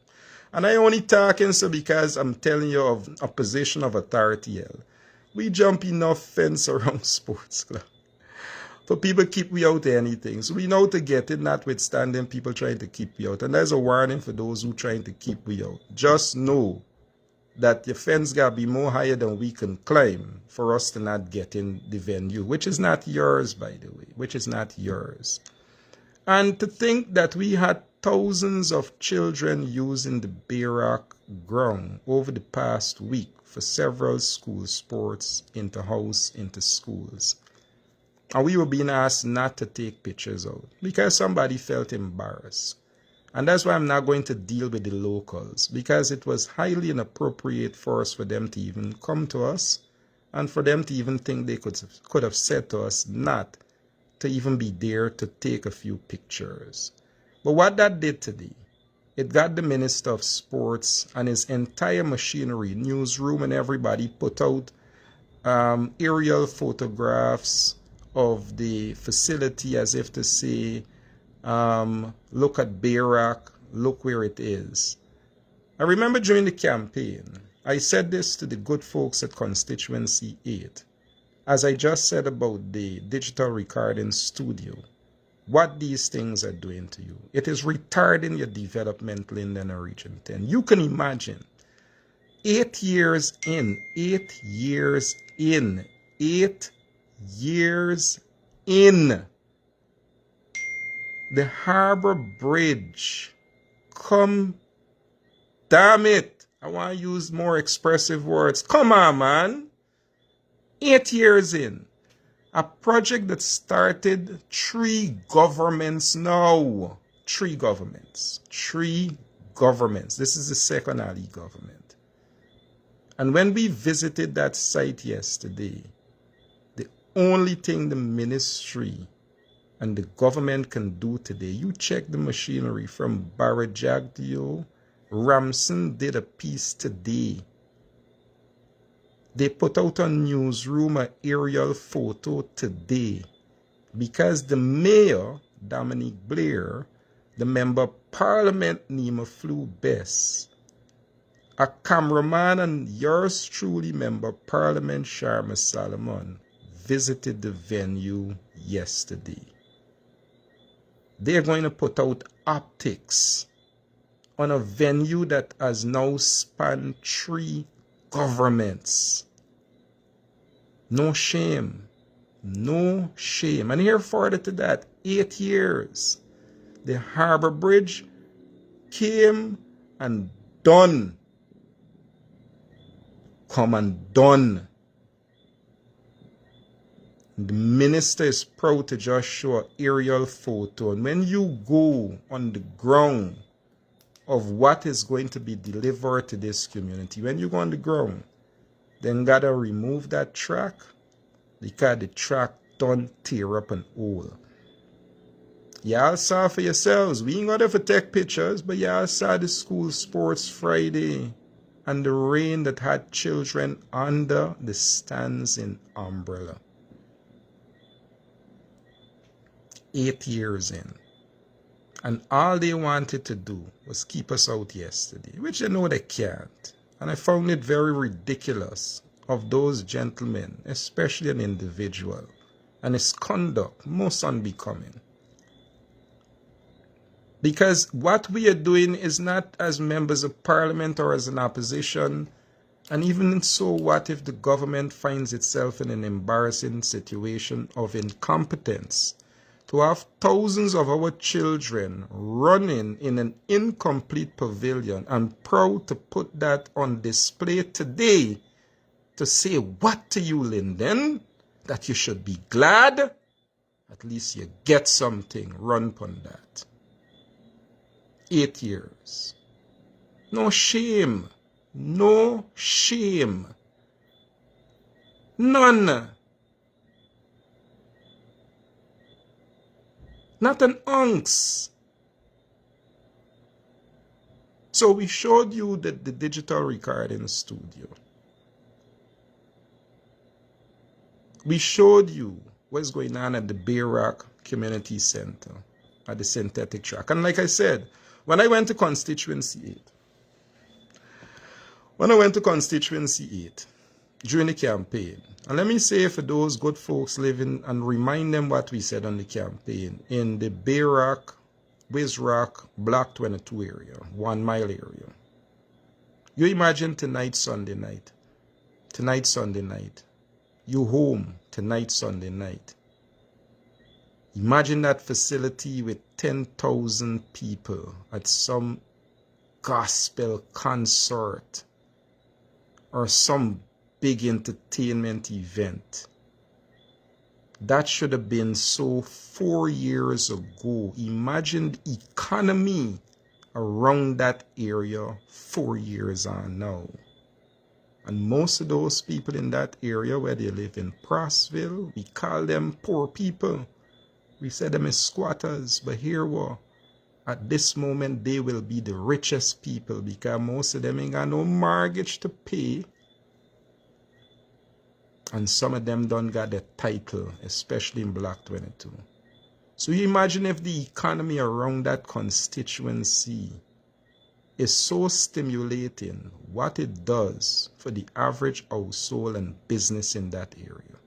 And I only talking so because I'm telling you of a position of authority here. We jump enough fence around Sports Club for people to keep we out of anything. So we know to get it, notwithstanding people trying to keep we out. And there's a warning for those who trying to keep we out. Just know that the fence got to be more higher than we can climb for us to not get in the venue, which is not yours, by the way, which is not yours. And to think that we had thousands of children using the Bayrock ground over the past week for several school sports, inter-house, inter-schools. And we were being asked not to take pictures out because somebody felt embarrassed. And that's why I'm not going to deal with the locals, because it was highly inappropriate for us for them to even come to us and for them to even think they could have said to us not to even be there to take a few pictures. But what that did today, it got the Minister of Sports and his entire machinery, newsroom and everybody put out aerial photographs of the facility as if to say, look at Bayrock, look where it is. I remember during the campaign, I said this to the good folks at Constituency 8, as I just said about the digital recording studio, what these things are doing to you. It is retarding your development in the Region 10. You can imagine 8 years in, 8 years in, 8 years in, the Harbor Bridge, come, damn it, I want to use more expressive words. Come on, man. 8 years in. A project that started 3 governments now. 3 governments. 3 governments. This is the second Ali government. And when we visited that site yesterday, the only thing the ministry and the government can do today, you check the machinery from Barajagdio, Ramson did a piece today. They put out on newsroom an aerial photo today because the mayor, Dominic Blair, the member of parliament, Nima Flew Best, a cameraman and yours truly member of parliament, Sharma Solomon, visited the venue yesterday. They're going to put out optics on a venue that has now spanned 3 governments. No shame. No shame. And here further to that, 8 years. The Harbor Bridge came and done. Come and done. The minister is proud to just show an aerial photo. And when you go on the ground of what is going to be delivered to this community, when you go on the ground, then gotta remove that track because the track don't tear up an hole. Y'all saw for yourselves. We ain't gonna have to take pictures, but y'all saw the school sports Friday and the rain that had children under the stands in umbrella. 8 years in. And all they wanted to do was keep us out yesterday, which they know they can't. And I found it very ridiculous of those gentlemen, especially an individual, and his conduct most unbecoming. Because what we are doing is not as members of parliament or as an opposition, and even so, what if the government finds itself in an embarrassing situation of incompetence? To have thousands of our children running in an incomplete pavilion and proud to put that on display today to say what to you, Linden? That you should be glad? At least you get something. Run upon that. 8 years. No shame. No shame. None. Not an ounce. So we showed you the digital recording studio. We showed you what's going on at the Bayrock Community Center, at the synthetic track. And like I said, when I went to Constituency 8, during the campaign, and let me say for those good folks living and remind them what we said on the campaign in the Bayrock, Wizrock, Block 22 area, 1 mile area. You imagine tonight, Sunday night. You home tonight, Sunday night. Imagine that facility with 10,000 people at some gospel concert or some big entertainment event. That should have been so 4 years ago. Imagine the economy around that area 4 years on now. And most of those people in that area where they live in Prosville, we call them poor people. We say them as squatters, but here we at this moment they will be the richest people because most of them ain't got no mortgage to pay. And some of them done got the title, especially in Block 22. So you imagine if the economy around that constituency is so stimulating, what it does for the average household and business in that area.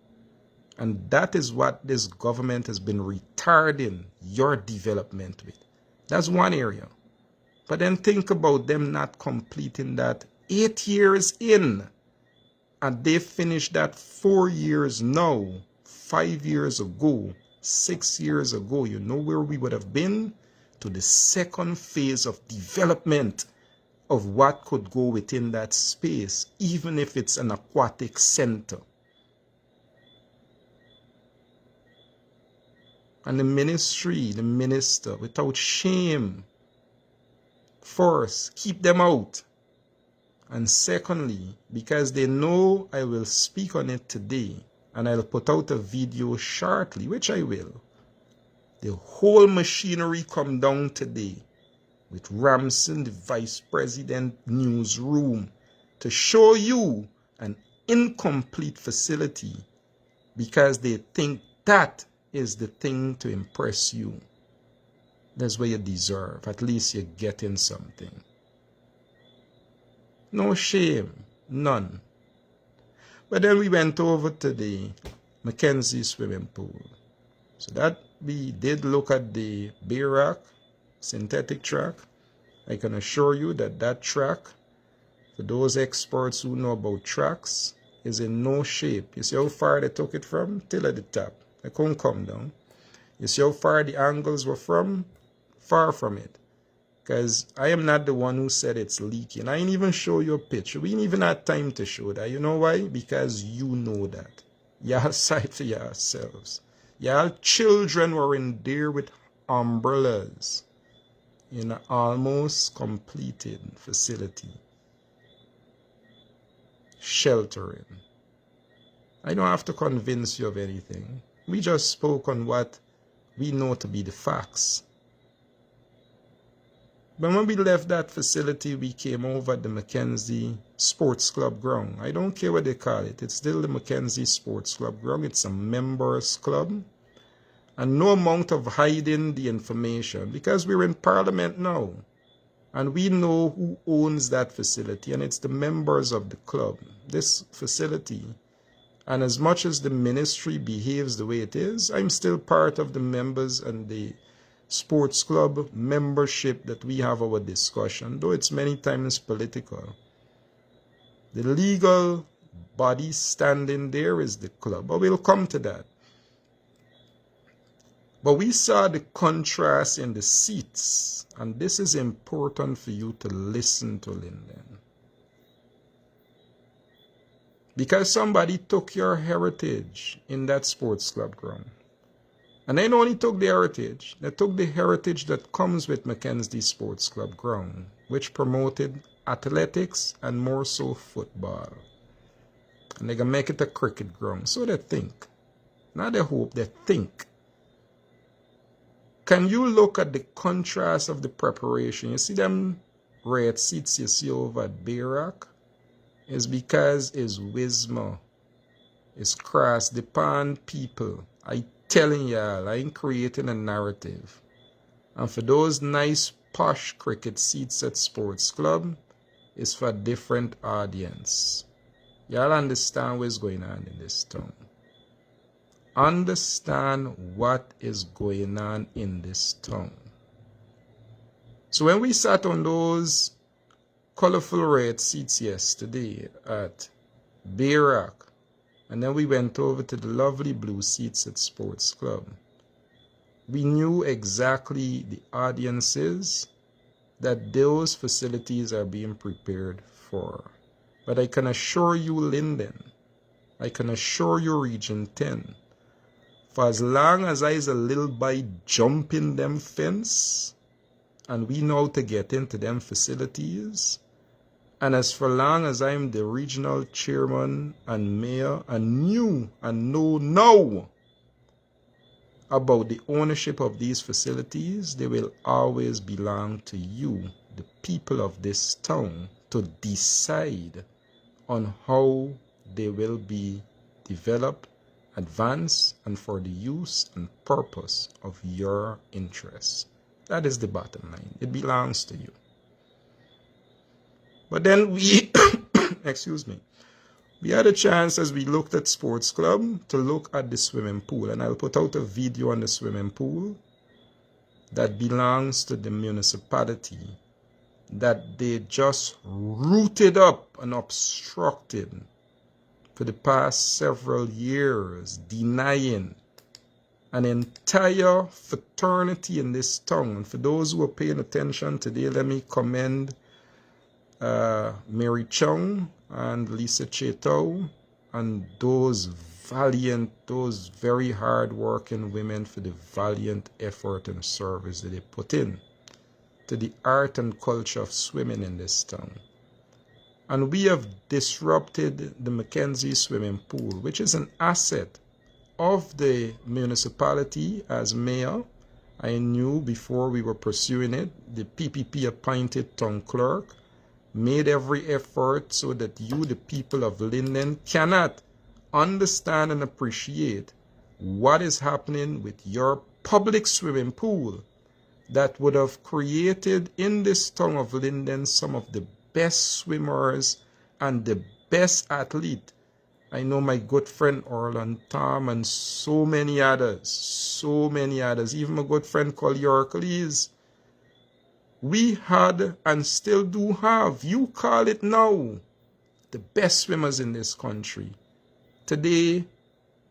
And that is what this government has been retarding your development with. That's one area. But then think about them not completing that 8 years in. And they finished that 4 years now, 5 years ago, 6 years ago. You know where we would have been? To the second phase of development of what could go within that space, even if it's an aquatic center. And the ministry, the minister, without shame, first, keep them out. And secondly, because they know I will speak on it today, and I'll put out a video shortly, which I will. The whole machinery come down today with Ramson, the vice president newsroom, to show you an incomplete facility because they think that is the thing to impress you. That's what you deserve. At least you're getting something. No shame, none. But then we went over to the Mackenzie swimming pool. So that we did look at the Bay Rock synthetic track. I can assure you that that track, for those experts who know about tracks, is in no shape. You see how far they took it from? Till at the top. I couldn't come down. You see how far the angles were from? Far from it. Because I am not the one who said it's leaking. I ain't even show you a picture. We ain't even had time to show that. You know why? Because you know that. Y'all sight for yourselves. Y'all children were in there with umbrellas in an almost completed facility. Sheltering. I don't have to convince you of anything. We just spoke on what we know to be the facts. But when we left that facility, we came over the Mackenzie Sports Club ground. I don't care what they call it. It's still the Mackenzie Sports Club ground. It's a members club. And no amount of hiding the information, because we're in Parliament now. And we know who owns that facility, and it's the members of the club. This facility. And as much as the ministry behaves the way it is, I'm still part of the members and the sports club membership that we have our discussion, though it's many times political. The legal body standing there is the club, but we'll come to that. But we saw the contrast in the seats, and this is important for you to listen to, Lyndon. Because somebody took your heritage in that sports club ground. And they not only took the heritage, they took the heritage that comes with Mackenzie Sports Club ground, which promoted athletics and more so football. And they're going to make it a cricket ground. So they think. Not they hope, they think. Can you look at the contrast of the preparation? You see them red seats you see over at Bay Rock? It's because it's Wisma. It's cross the pond people. I telling y'all, I ain't creating a narrative. And for those nice posh cricket seats at Sports Club, it's for a different audience. Y'all understand what's going on in this town. Understand what is going on in this town. So when we sat on those colorful red seats yesterday at Bay Rock, and then we went over to the lovely blue seats at Sports Club, we knew exactly the audiences that those facilities are being prepared for. But I can assure you, Lyndon, I can assure you, Region 10, for as long as I is a little boy jumping them fence, and we know how to get into them facilities, and as for long as I'm the regional chairman and mayor and knew and know now about the ownership of these facilities, they will always belong to you, the people of this town, to decide on how they will be develop, advance, and for the use and purpose of your interests. That is the bottom line. It belongs to you. But then we, excuse me, we had a chance as we looked at sports club to look at the swimming pool. And I'll put out a video on the swimming pool that belongs to the municipality that they just rooted up and obstructed for the past several years, denying an entire fraternity in this town. And for those who are paying attention today, let me commend Mary Chung and Lisa Chetau and those valiant, those very hard-working women for the valiant effort and service that they put in to the art and culture of swimming in this town. And we have disrupted the Mackenzie swimming pool, which is an asset of the municipality. As mayor, I knew before we were pursuing it, the PPP appointed town clerk made every effort so that you, the people of Linden, cannot understand and appreciate what is happening with your public swimming pool that would have created in this town of Linden some of the best swimmers and the best athlete. I know my good friend Orland Tom and so many others, even my good friend called Yorklees. We had and still do have, you call it now, the best swimmers in this country. Today,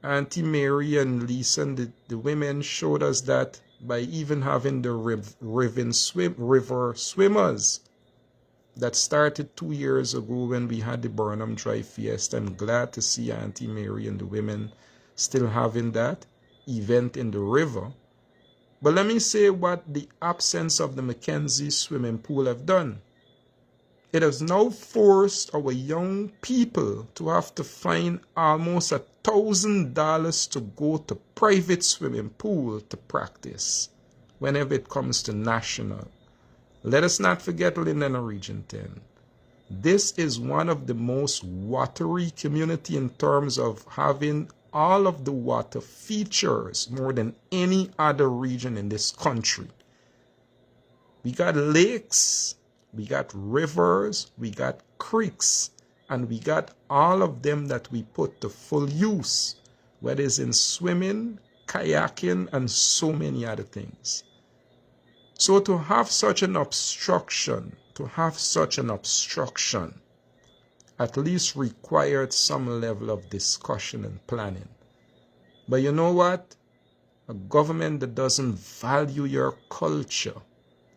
Auntie Mary and Lisa and the women showed us that by even having the river swimmers that started 2 years ago when we had the Burnham Dry Fiesta. I'm glad to see Auntie Mary and the women still having that event in the river. But let me say what the absence of the Mackenzie swimming pool have done. It has now forced our young people to have to find almost $1,000 to go to private swimming pool to practice whenever it comes to national. Let us not forget Linden Region 10. This is one of the most watery community in terms of having all of the water features more than any other region in this country. We got lakes, we got rivers, we got creeks, and we got all of them that we put to full use, whether it's in swimming, kayaking, and so many other things. So to have such an obstruction, at least required some level of discussion and planning. But you know what? A government that doesn't value your culture,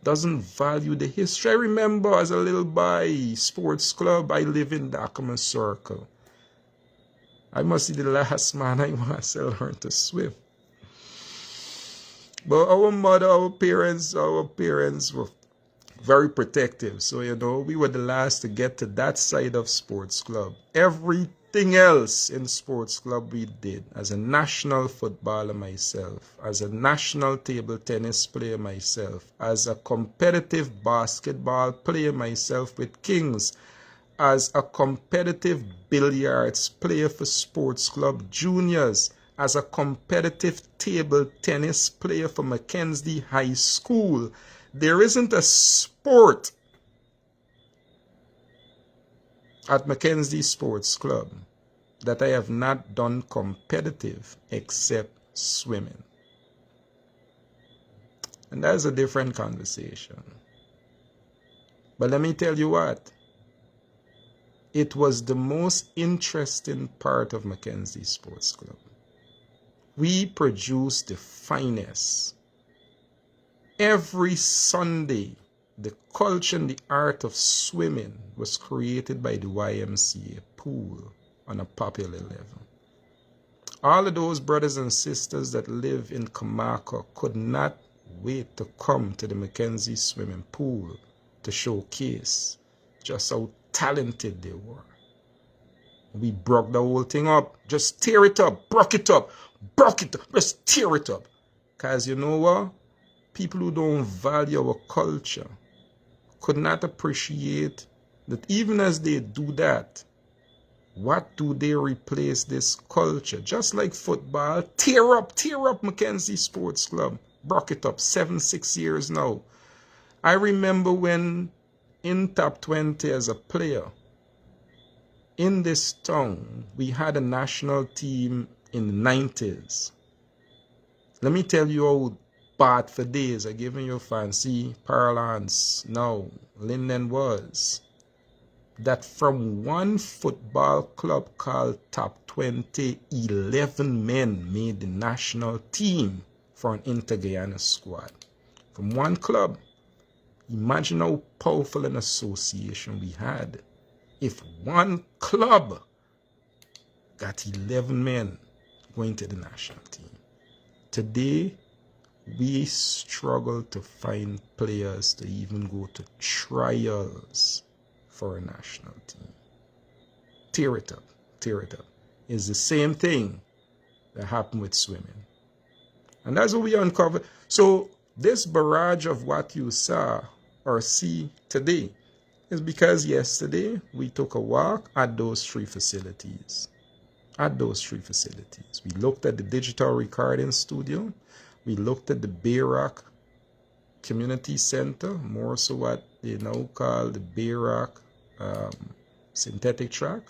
doesn't value the history. I remember as a little boy, sports club, I live in Dakama Circle. I must be the last man I must learn to swim. But our mother, our parents were very protective. So, you know, we were the last to get to that side of sports club. Everything else in sports club we did. As a national footballer myself, as a national table tennis player myself, as a competitive basketball player myself with Kings, as a competitive billiards player for sports club juniors, as a competitive table tennis player for Mackenzie High School. There isn't a sport at Mackenzie Sports Club that I have not done competitive except swimming. And that's a different conversation. But let me tell you what. It was the most interesting part of Mackenzie Sports Club. We produced the finest. Every Sunday, the culture and the art of swimming was created by the YMCA pool on a popular level. All of those brothers and sisters that live in Kamaka could not wait to come to the Mackenzie swimming pool to showcase just how talented they were. We broke the whole thing up. Just tear it up, broke it up, just tear it up. Because you know what? People who don't value our culture could not appreciate that even as they do that, What do they replace this culture? Just like football, tear up Mackenzie Sports Club. Broke it up 7-6 years now. I remember when in top 20 as a player in this town, we had a national team in the 90s. Let me tell you how bad for days, I'm giving you fancy parlance now, Linden was. That from one football club called Top 20, 11 men made the national team for an inter-Guyana squad. From one club. Imagine how powerful an association we had. If one club got 11 men going to the national team. Today, we struggle to find players to even go to trials for a national team. Tear it up, tear it up. It's the same thing that happened with swimming. And that's what we uncovered. So this barrage of what you saw or see today is because yesterday we took a walk at those three facilities. We looked at the digital recording studio. We looked at the Bayrock Community Center, more so what they now call the Bayrock synthetic track.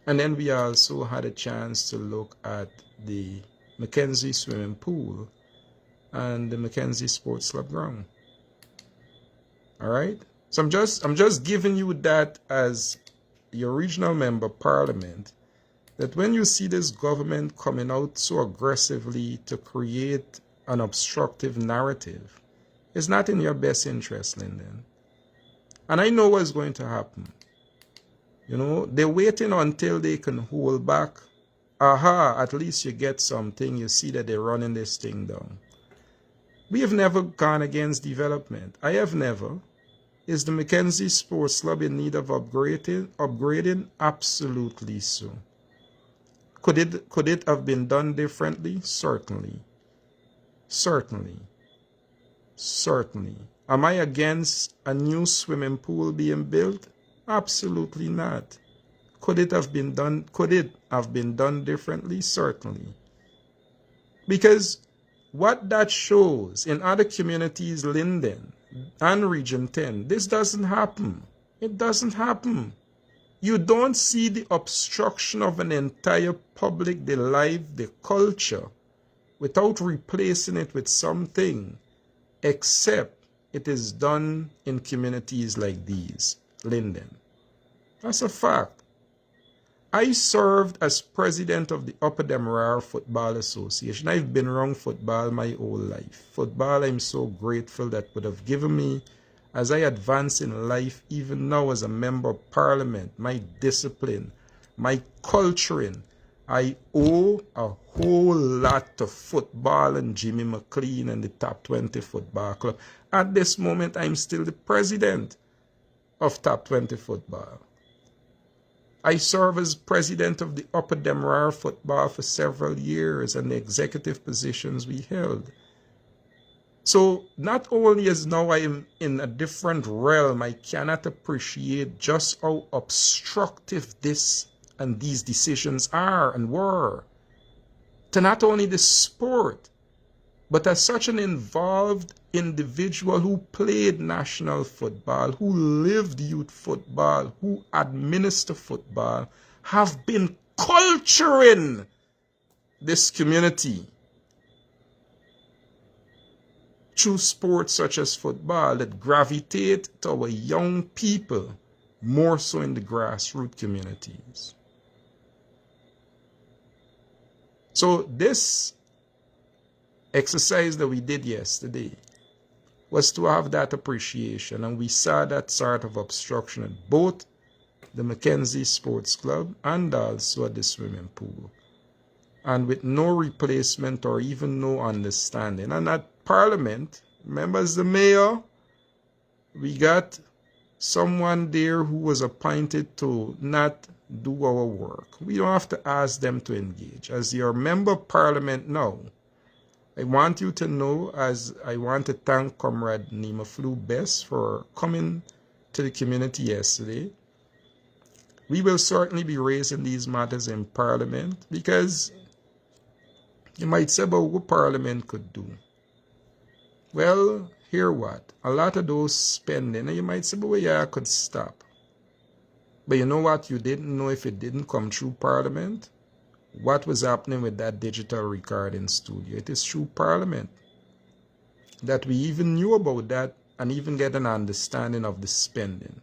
And then we also had a chance to look at the Mackenzie swimming pool and the Mackenzie Sports Club ground. All right. So I'm just giving you that as your regional member of parliament, that when you see this government coming out so aggressively to create an obstructive narrative, it's not in your best interest, Lyndon. And I know what's going to happen. You know, they're waiting until they can hold back. Aha, at least you get something. You see that they're running this thing down. We have never gone against development. I have never. Is the Mackenzie Sports Club in need of upgrading? Absolutely so. Could it have been done differently? Certainly. Am I against a new swimming pool being built? Absolutely not. Could it have been done differently? Certainly. Because what that shows in other communities, Linden and Region 10, this doesn't happen. It doesn't happen. You don't see the obstruction of an entire public, the life, the culture, without replacing it with something, except it is done in communities like these, Linden. That's a fact. I served as president of the Upper Demerara Football Association. I've been around football my whole life. Football, I'm so grateful that would have given me, as I advance in life, even now as a member of parliament, my discipline, my culturing. I owe a whole lot to football and Jimmy McLean and the Top 20 Football Club. At this moment, I'm still the president of Top 20 Football. I served as president of the Upper Demerara Football for several years and the executive positions we held. So not only is now I am in a different realm, I cannot appreciate just how obstructive this and these decisions are and were to not only the sport, but as such an involved individual who played national football, who lived youth football, who administered football, have been culturing this community through sports such as football that gravitate to our young people, more so in the grassroots communities. So this exercise that we did yesterday was to have that appreciation, and we saw that sort of obstruction at both the Mackenzie Sports Club and also at the swimming pool, and with no replacement or even no understanding. And at Parliament, remember, as the mayor, we got someone there who was appointed to not do our work. We don't have to ask them to engage. As your member of Parliament now, I want you to know, as I want to thank Comrade Nima Flew Best for coming to the community yesterday. We will certainly be raising these matters in Parliament, because you might say, but what Parliament could do? Well, hear what? A lot of those spending, and you might say, but well, yeah, I could stop. But you know what? You didn't know if it didn't come through Parliament. What was happening with that digital recording studio? It is through Parliament that we even knew about that and even get an understanding of the spending.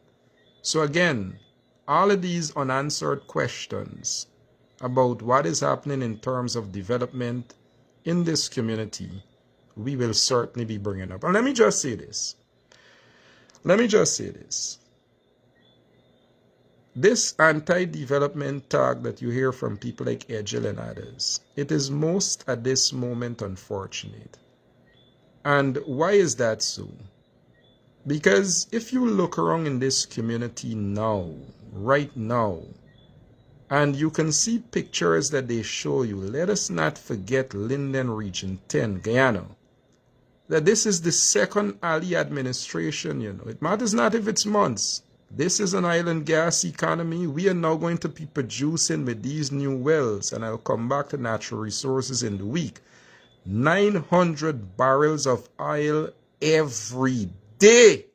So again, all of these unanswered questions about what is happening in terms of development in this community, we will certainly be bringing up. And let me just say this. This anti-development talk that you hear from people like Edgel and others, it is most at this moment unfortunate. And why is that so? Because if you look around in this community now, right now, and you can see pictures that they show you, let us not forget Linden Region 10, Guyana, that this is the second Ali administration, It matters not if it's months. This is an island gas economy. We are now going to be producing with these new wells, and I'll come back to natural resources in the week, 900 barrels of oil every day.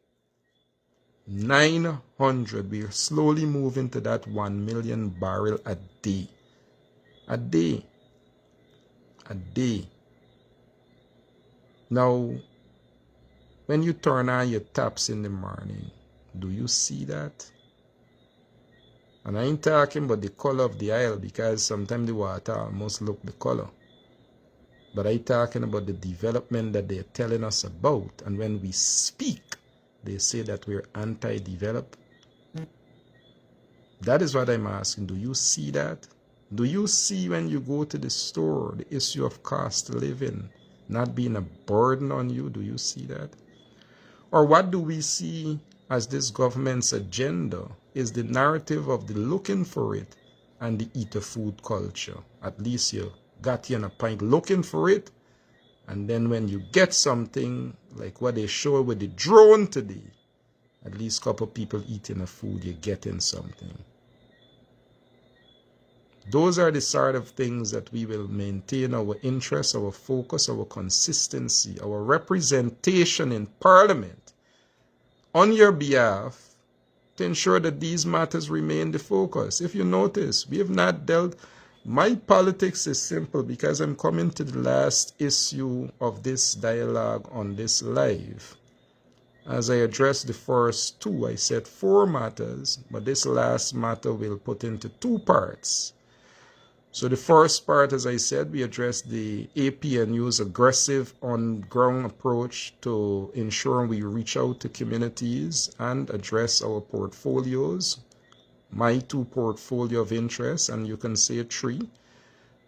900. We are slowly moving to that 1 million barrel a day. A day. A day. Now, when you turn on your taps in the morning, do you see that? And I ain't talking about the color of the oil, because sometimes the water almost look the color. But I'm talking about the development that they're telling us about. And when we speak, they say that we're anti-develop. That is what I'm asking. Do you see that? Do you see when you go to the store, the issue of cost of living not being a burden on you? Do you see that? Or what do we see as this government's agenda is the narrative of the looking for it and the eat a food culture. At least you got you in a pint looking for it, and then when you get something like what they show with the drone today, at least a couple people eating a food, you're getting something. Those are the sort of things that we will maintain our interest, our focus, our consistency, our representation in Parliament on your behalf to ensure that these matters remain the focus. If you notice, we have not dealt. My politics is simple, because I'm coming to the last issue of this dialogue on this live. As I addressed the first two, I said 4 matters, but this last matter will put into 2 parts. So the first part, as I said, we addressed the APNU's aggressive on-ground approach to ensuring we reach out to communities and address our portfolios. My 2 portfolio of interests, and you can say 3.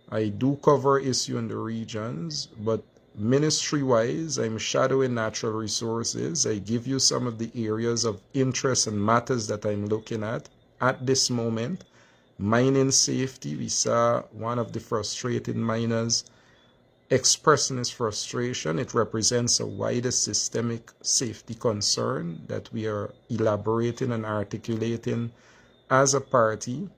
I do cover issue in the regions, but ministry-wise, I'm shadowing natural resources. I give you some of the areas of interest and matters that I'm looking at this moment. Mining safety, we saw one of the frustrated miners expressing his frustration. It represents a wider systemic safety concern that we are elaborating and articulating as a party.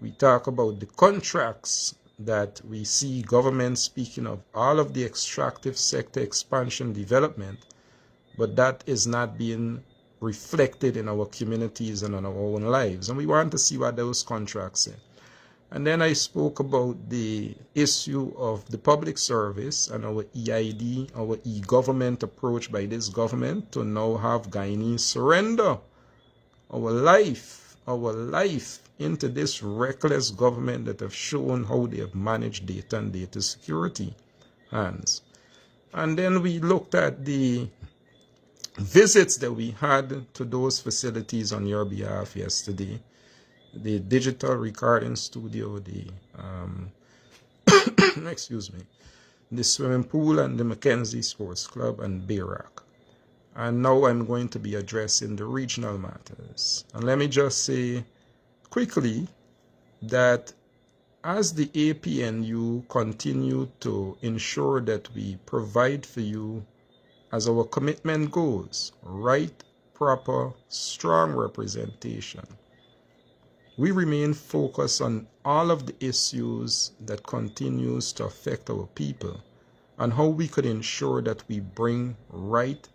We talk about the contracts that we see government speaking of, all of the extractive sector expansion development, but that is not being reflected in our communities and in our own lives. And we want to see what those contracts say. And then I spoke about the issue of the public service and our EID, our e-government approach by this government to now have Guyanese surrender our life into this reckless government that have shown how they have managed data and data security hands. And then we looked at the visits that we had to those facilities on your behalf yesterday, the digital recording studio, the excuse me, the swimming pool and the Mackenzie Sports Club and Bayrock. And now I'm going to be addressing the regional matters. And let me just say quickly that as the APNU continue to ensure that we provide for you, as our commitment goes, right, proper, strong representation, We remain focused on all of the issues that continues to affect our people and how we could ensure that we bring right,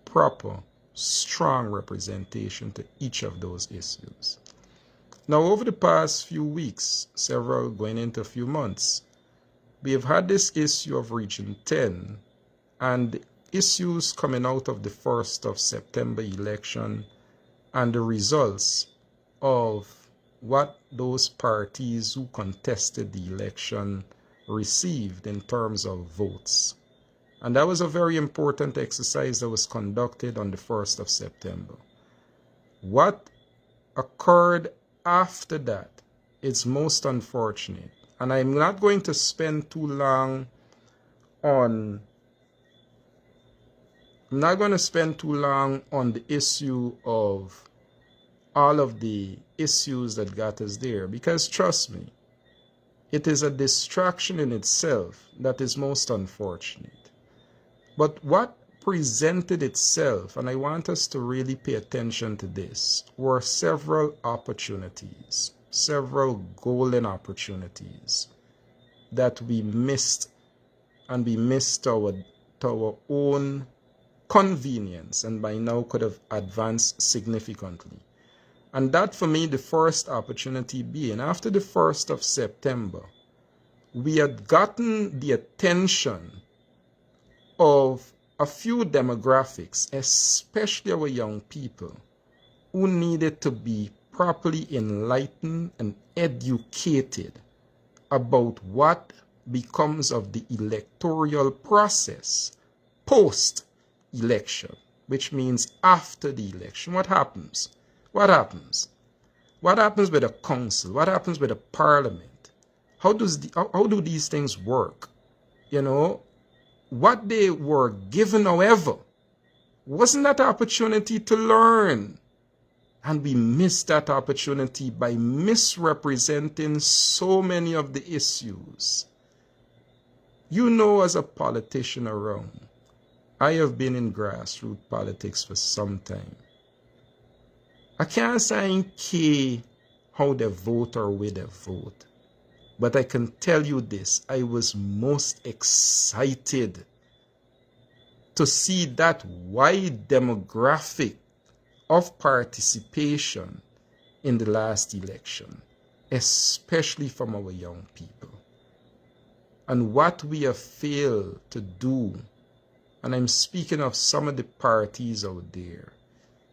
proper, strong representation to each of those issues. Now, over the past few weeks, several going into a few months, we have had this issue of Region 10 and the issues coming out of the 1st of September election and the results of what those parties who contested the election received in terms of votes. And that was a very important exercise that was conducted on the 1st of September. What occurred after that is most unfortunate. And I'm not going to spend too long on the issue of all of the issues that got us there, because trust me, it is a distraction in itself that is most unfortunate. But what presented itself, and I want us to really pay attention to this, were several opportunities, several golden opportunities that we missed, and we missed to our own convenience, and by now could have advanced significantly. And that for me, the first opportunity being after the 1st of September, we had gotten the attention of a few demographics, especially our young people, who needed to be properly enlightened and educated about what becomes of the electoral process post-election, which means after the election. What happens? What happens? What happens with a council? What happens with a parliament? How do these things work? You know, what they were given, however, wasn't that opportunity to learn. And we missed that opportunity by misrepresenting so many of the issues. You know, as a politician around, I have been in grassroots politics for some time. I can't say I care how they vote or where they vote. But I can tell you this, I was most excited to see that wide demographic of participation in the last election, especially from our young people. And what we have failed to do, and I'm speaking of some of the parties out there,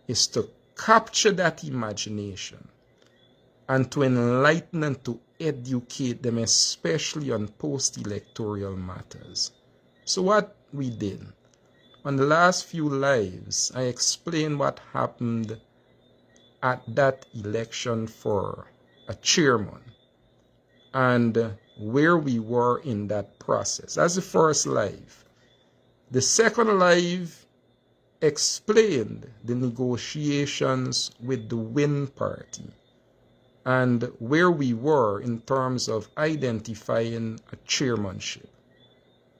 is to capture that imagination and to enlighten and to educate them, especially on post-electoral matters. So what we did, on the last few lives, I explained what happened at that election for a chairman and where we were in that process. That's the first live. The second live explained the negotiations with the Win Party and where we were in terms of identifying a chairmanship.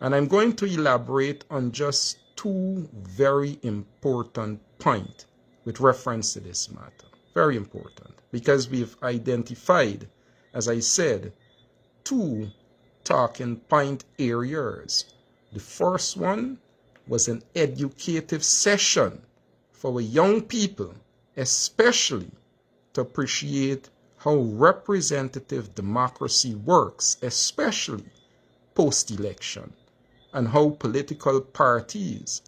And I'm going to elaborate on just two very important points with reference to this matter. Very important, because we've identified, as I said, two talking point areas. The first one was an educative session for our young people, especially to appreciate how representative democracy works, especially post-election, and how political parties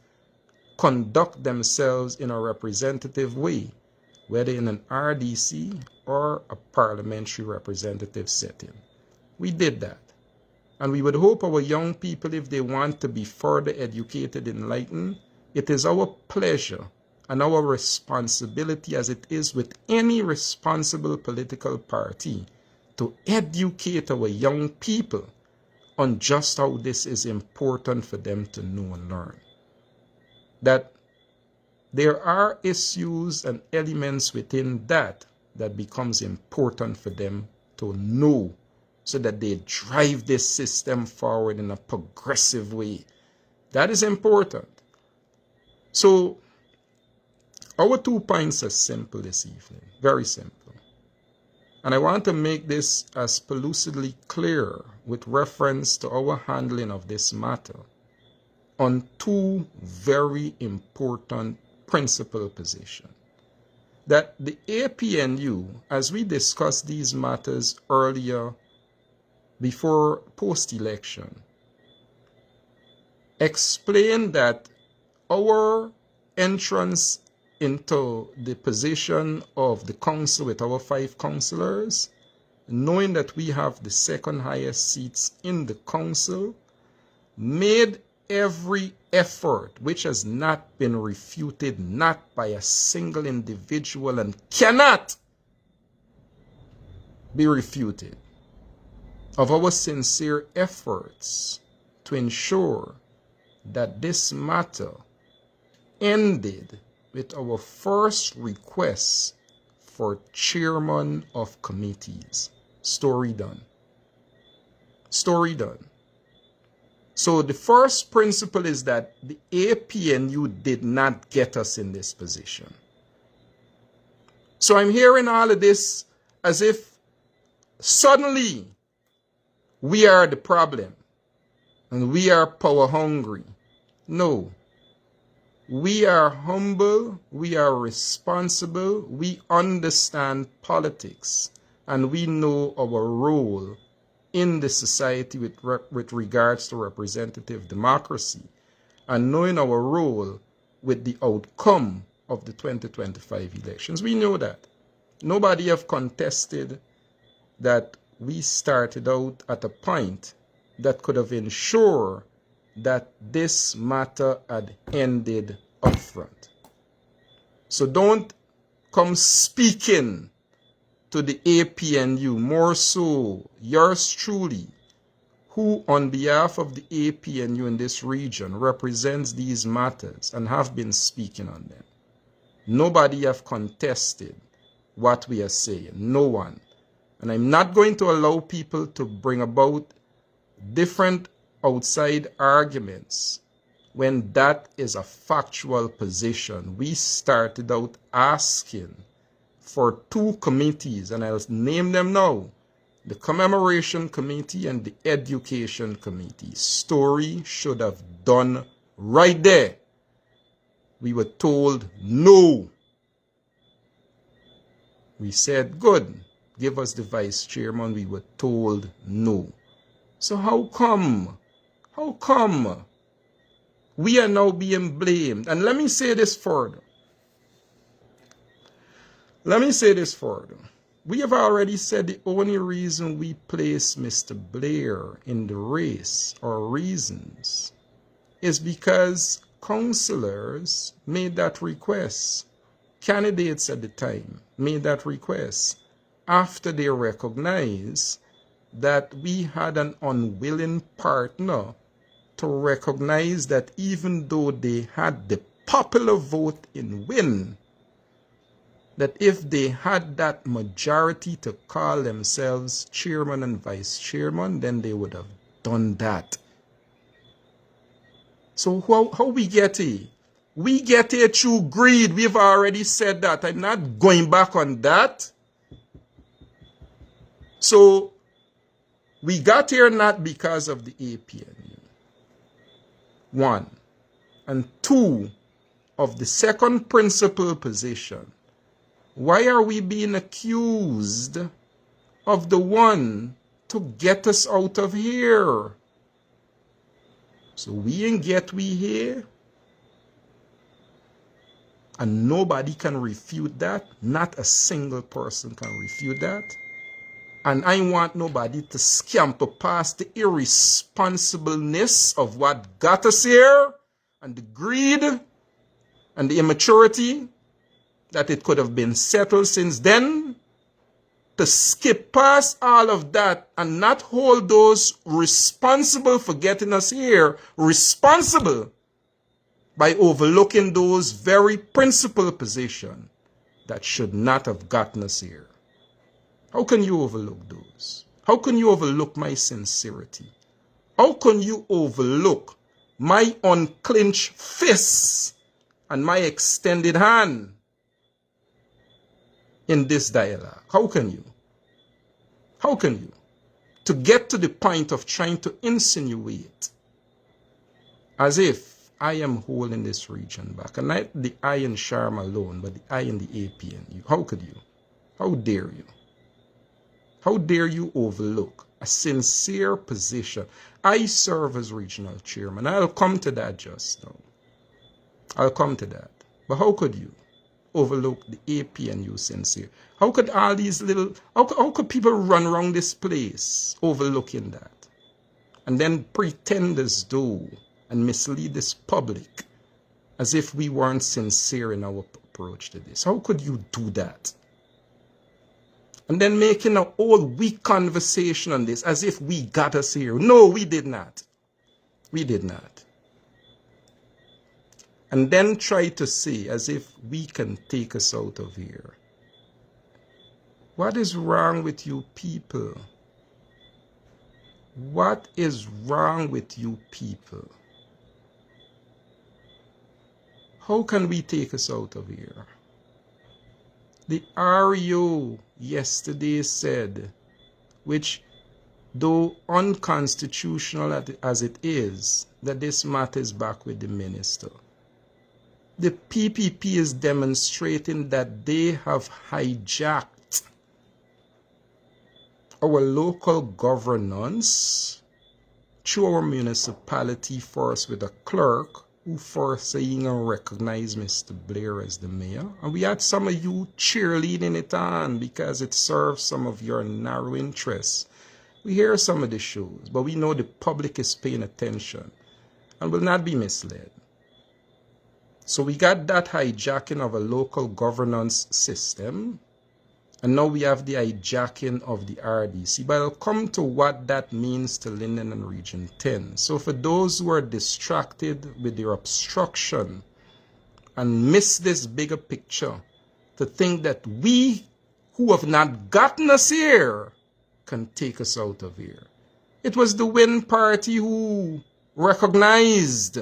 conduct themselves in a representative way, whether in an RDC or a parliamentary representative setting. We did that. And we would hope our young people, if they want to be further educated, enlightened, it is our pleasure and our responsibility, as it is with any responsible political party, to educate our young people on just how this is important for them to know and learn. That there are issues and elements within that becomes important for them to know, so that they drive this system forward in a progressive way. That is important. So, our 2 points are simple this evening. Very simple. And I want to make this as pellucidly clear with reference to our handling of this matter on two very important principal positions. That the APNU, as we discussed these matters earlier before post-election, explained that our entrance into the position of the council with our 5 councillors, knowing that we have the second highest seats in the council, made every effort which has not been refuted, not by a single individual and cannot be refuted, of our sincere efforts to ensure that this matter ended with our first request for chairman of committees. Story done. Story done. So the first principle is that the APNU did not get us in this position. So I'm hearing all of this as if suddenly we are the problem and we are power hungry. No. We are humble, we are responsible, we understand politics, and we know our role in the society with regards to representative democracy, and knowing our role with the outcome of the 2025 elections. We know that. Nobody have contested that we started out at a point that could have ensured that this matter had ended up front. So don't come speaking to the APNU, more so yours truly, who on behalf of the APNU in this region represents these matters and have been speaking on them. Nobody have contested what we are saying. No one. And I'm not going to allow people to bring about different outside arguments when that is a factual position. We started out asking for 2 committees, and I'll name them now: the Commemoration Committee and the Education Committee. Story should have done right there. We were told no. We said, good, give us the vice chairman. We were told no. So how come we are now being blamed? And let me say this further. We have already said the only reason we place Mr. Blair in the race, or reasons, is because councillors made that request. Candidates at the time made that request after they recognized that we had an unwilling partner to recognize that even though they had the popular vote in win, that if they had that majority to call themselves chairman and vice chairman, then they would have done that. So how we get here? We get here through greed. We've already said that. I'm not going back on that. So we got here not because of the APNU. 1. And 2, of the second principal position. Why are we being accused of the one to get us out of here? So we ain't get we here. And nobody can refute that. Not a single person can refute that. And I want nobody to scamper past the irresponsibleness of what got us here, and the greed and the immaturity, that it could have been settled since then, to skip past all of that and not hold those responsible for getting us here responsible by overlooking those very principal positions that should not have gotten us here. How can you overlook those? How can you overlook my sincerity? How can you overlook my unclenched fists and my extended hand in this dialogue? How can you? How can you? To get to the point of trying to insinuate as if I am holding this region back, and not the I in Sharma alone, but the I in the APNU. How could you? How dare you? How dare you overlook a sincere position? I serve as regional chairman. I'll come to that just now. I'll come to that. But how could you overlook the APNU sincere? How could all these little, how could people run around this place overlooking that? And then pretend as though and mislead this public as if we weren't sincere in our approach to this. How could you do that? And then making a whole weak conversation on this as if we got us here. No, we did not. We did not. And then try to say as if we can take us out of here. What is wrong with you people? What is wrong with you people? How can we take us out of here? The REO yesterday said, which though unconstitutional as it is, that this matter is back with the minister. The PPP is demonstrating that they have hijacked our local governance through our municipality, first with a clerk who first saying and recognize Mr. Blair as the mayor. And we had some of you cheerleading it on because it serves some of your narrow interests. We hear some of the shows, but we know the public is paying attention and will not be misled. So we got that hijacking of a local governance system, and now we have the hijacking of the RDC. But I'll come to what that means to Linden and Region 10. So for those who are distracted with their obstruction and miss this bigger picture, to think that we who have not gotten us here can take us out of here. It was the Win Party who recognized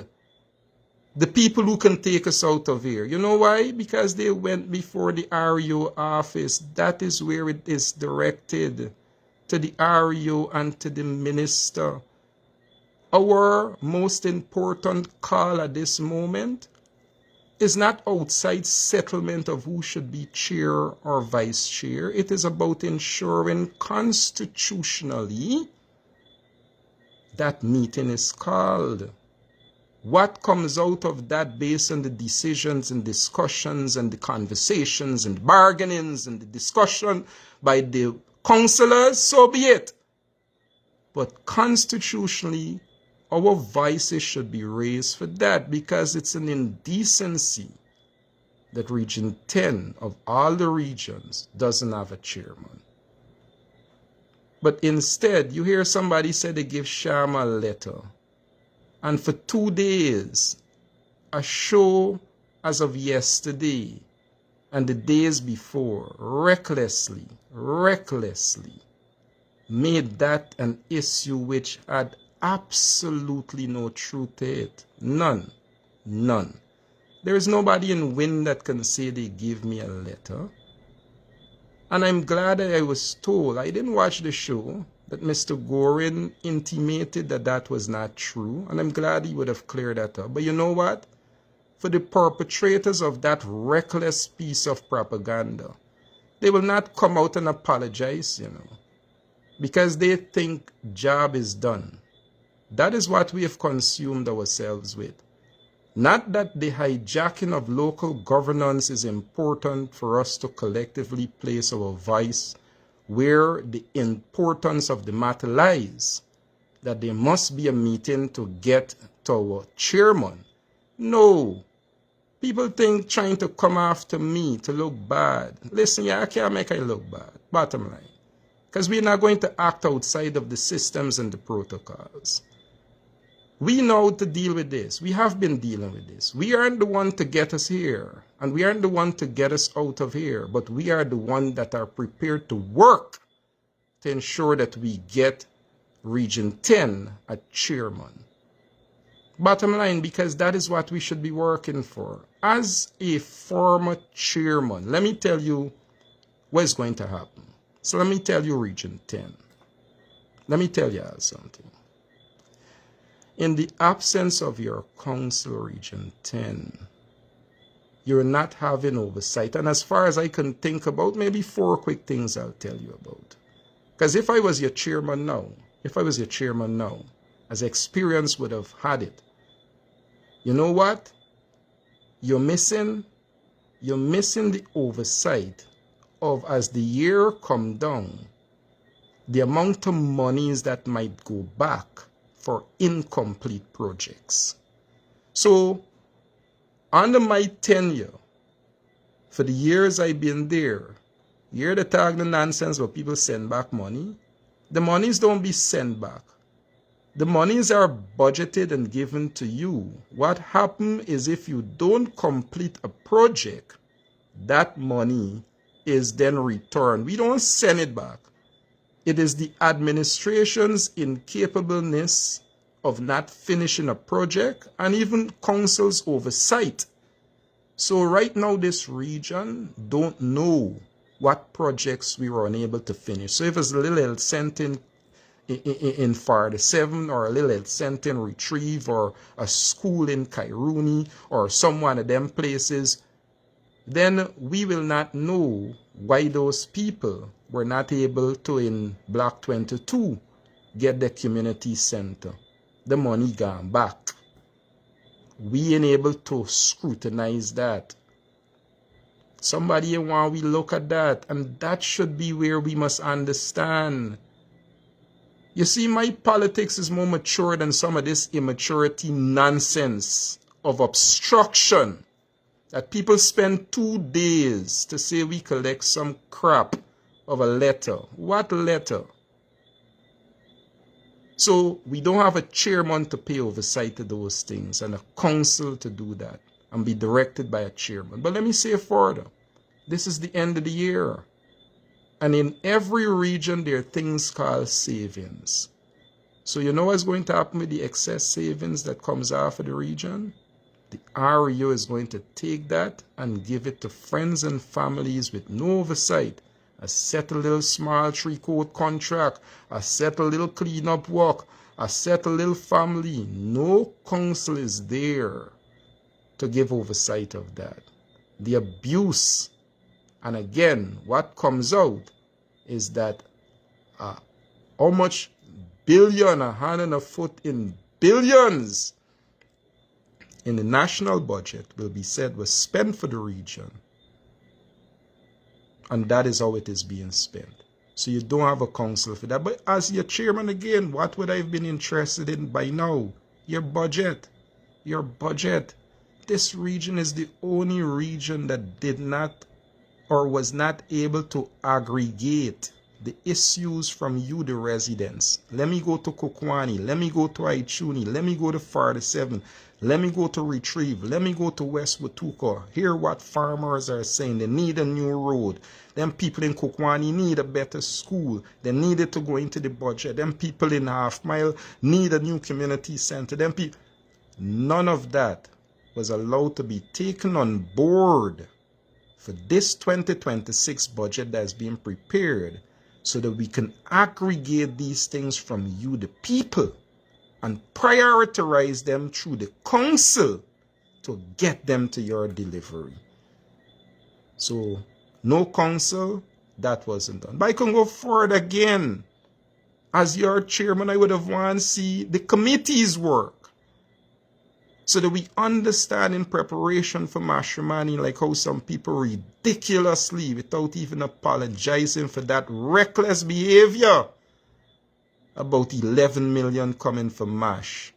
the people who can take us out of here. You know why? Because they went before the REO office. That is where it is directed, to the REO and to the minister. Our most important call at this moment is not outside settlement of who should be chair or vice chair. It is about ensuring constitutionally that meeting is called. What comes out of that based on the decisions and discussions and the conversations and bargainings and the discussion by the councillors, so be it. But constitutionally, our voices should be raised for that, because it's an indecency that Region 10 of all the regions doesn't have a chairman. But instead, you hear somebody say they give Sharma a letter. And for 2 days, a show as of yesterday and the days before recklessly made that an issue which had absolutely no truth to it. None. There is nobody in Win that can say they give me a letter. And I'm glad that I was told, I didn't watch the show, that Mr. Gorin intimated that that was not true. And I'm glad he would have cleared that up. But you know what? For the perpetrators of that reckless piece of propaganda, they will not come out and apologize, because they think job is done. That is what we have consumed ourselves with. Not that the hijacking of local governance is important for us to collectively place our voice where the importance of the matter lies, that there must be a meeting to get to our chairman. No. People think trying to come after me to look bad. Listen, I can't make it look bad, bottom line. Because we're not going to act outside of the systems and the protocols. We know how to deal with this. We have been dealing with this. We aren't the one to get us here. And we aren't the one to get us out of here. But we are the one that are prepared to work to ensure that we get Region 10 a chairman. Bottom line, because that is what we should be working for. As a former chairman, let me tell you what is going to happen. So let me tell you, Region 10. Let me tell you something. In the absence of your council, Region 10, you're not having oversight. And as far as I can think about, maybe 4 quick things I'll tell you about. Because if I was your chairman now, as experience would have had it, you know what? You're missing the oversight of, as the year come down, the amount of monies that might go back for incomplete projects. So, under my tenure, for the years I've been there, you hear the talk the nonsense where people send back money. The monies don't be sent back. The monies are budgeted and given to you. What happens is if you don't complete a project, that money is then returned. We don't send it back. It is the administration's incapableness of not finishing a project and even council's oversight. So right now this region don't know what projects we were unable to finish. So if it's a little health center in Florida 7 or a little health center in Retrieve or a school in Kairuni or some one of them places, then we will not know why those people were not able to, in Block 22, get the community center. The money gone back. We ain't able to scrutinize that. Somebody want we look at that, and that should be where we must understand. You see, my politics is more mature than some of this immaturity nonsense of obstruction. That people spend 2 days to say we collect some crap of a letter. What letter? So we don't have a chairman to pay oversight to those things and a council to do that and be directed by a chairman. But let me say further. This is the end of the year. And in every region there are things called savings. So you know what's going to happen with the excess savings that comes out of the region? The REO is going to take that and give it to friends and families with no oversight. I set a little small 3-quote contract. I set a little cleanup work. I set a little family. No council is there to give oversight of that. The abuse. And again, what comes out is that how much billion, a hand and a foot in billions in the national budget will be said was spent for the region. And that is how it is being spent. So you don't have a council for that. But as your chairman again, what would I have been interested in by now? Your budget. Your budget. This region is the only region that did not or was not able to aggregate the issues from you, the residents. Let me go to Kokwani. Let me go to Aichuni. Let me go to Florida 7. Let me go to Retrieve. Let me go to West Watuka. Hear what farmers are saying. They need a new road. Them people in Kokwani need a better school. They needed to go into the budget. Them people in Half Mile need a new community center. Them people, none of that was allowed to be taken on board for this 2026 budget that is being prepared so that we can aggregate these things from you, the people, and prioritize them through the council to get them to your delivery. So, no council, that wasn't done. But I can go forward again. As your chairman, I would have wanted to see the committee's work so that we understand in preparation for matrimony, like how some people ridiculously, without even apologizing for that reckless behavior, about 11 million coming for MASH,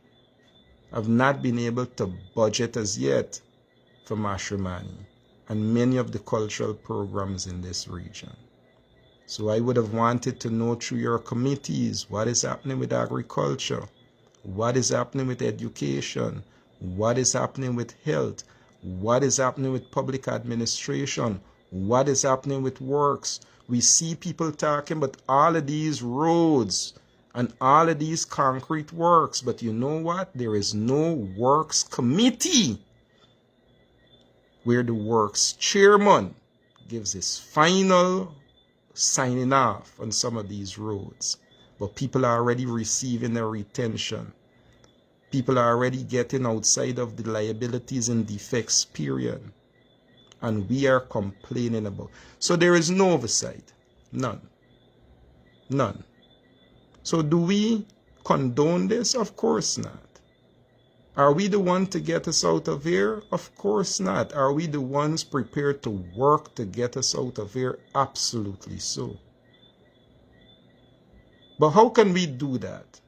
have not been able to budget as yet for matrimony and many of the cultural programs in this region. So I would have wanted to know through your committees what is happening with agriculture, what is happening with education, what is happening with health, what is happening with public administration, what is happening with works. We see people talking about all of these roads and all of these concrete works, but you know what? There is no works committee where the works chairman gives his final signing off on some of these roads, but people are already receiving their retention. People are already getting outside of the liabilities and defects period, and we are complaining about. So there is no oversight, none. So do we condone this? Of course not. Are we the one to get us out of here? Of course not. Are we the ones prepared to work to get us out of here? Absolutely so. But how can we do that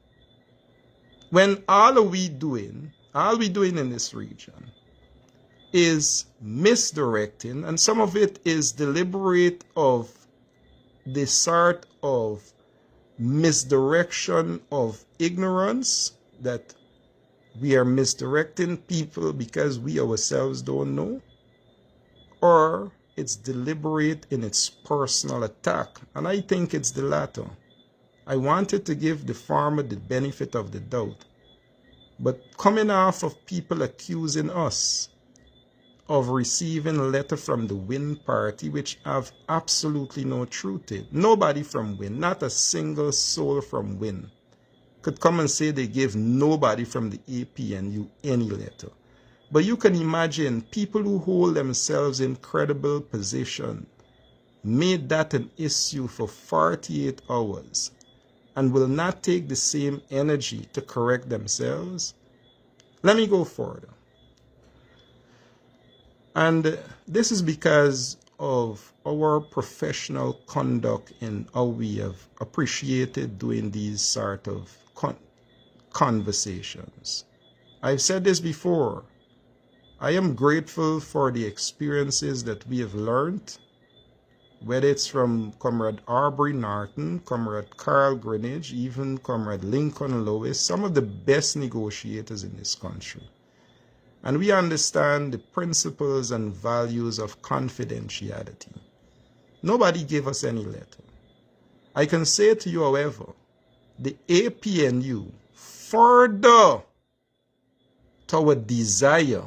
when all we doing in this region is misdirecting, and some of it is deliberate of the sort of misdirection of ignorance, that we are misdirecting people because we ourselves don't know, or it's deliberate in its personal attack. And I think it's the latter. I wanted to give the farmer the benefit of the doubt, but coming off of people accusing us of receiving a letter from the Win party, which have absolutely no truth in it. Nobody from Win, not a single soul from Win, could come and say they gave nobody from the APNU any letter. But you can imagine people who hold themselves in credible position made that an issue for 48 hours and will not take the same energy to correct themselves. Let me go further. And this is because of our professional conduct in how we have appreciated doing these sort of conversations. I've said this before. I am grateful for the experiences that we have learned, whether it's from Comrade Aubrey Norton, Comrade Carl Greenidge, even Comrade Lincoln Lewis, some of the best negotiators in this country. And we understand the principles and values of confidentiality. Nobody gave us any letter. I can say to you, however, the APNU, further to our desire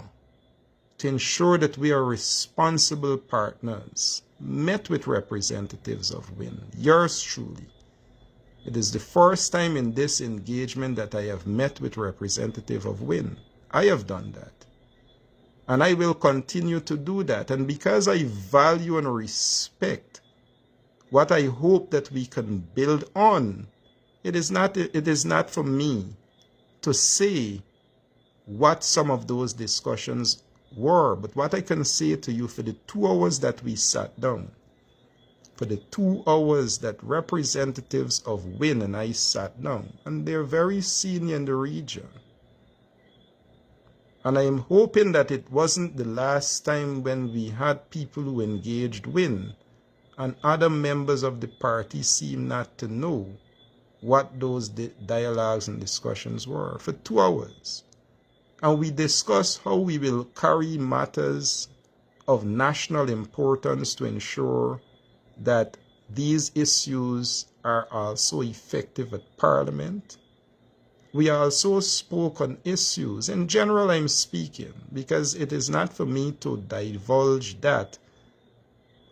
to ensure that we are responsible partners, met with representatives of WIN, yours truly. It is the first time in this engagement that I have met with representative of WIN. I have done that. And I will continue to do that. And because I value and respect what I hope that we can build on, it is not for me to say what some of those discussions were. But what I can say to you, for the 2 hours that we sat down, for the 2 hours that representatives of WIN and I sat down, and they're very senior in the region, and I am hoping that it wasn't the last time when we had people who engaged WIN and other members of the party seem not to know what those dialogues and discussions were, for 2 hours. And we discussed how we will carry matters of national importance to ensure that these issues are also effective at Parliament. We also spoke on issues. In general, I'm speaking, because it is not for me to divulge that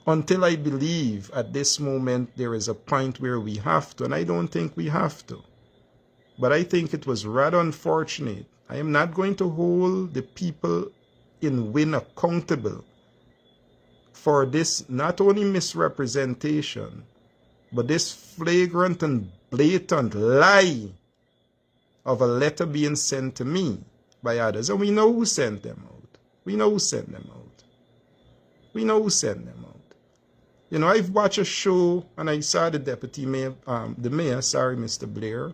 until I believe at this moment there is a point where we have to, and I don't think we have to. But I think it was rather unfortunate. I am not going to hold the people in WIN accountable for this not only misrepresentation, but this flagrant and blatant lie of a letter being sent to me by others. And we know who sent them out. We know who sent them out. We know who sent them out. You know, I've watched a show and I saw the deputy mayor, Mr. Blair.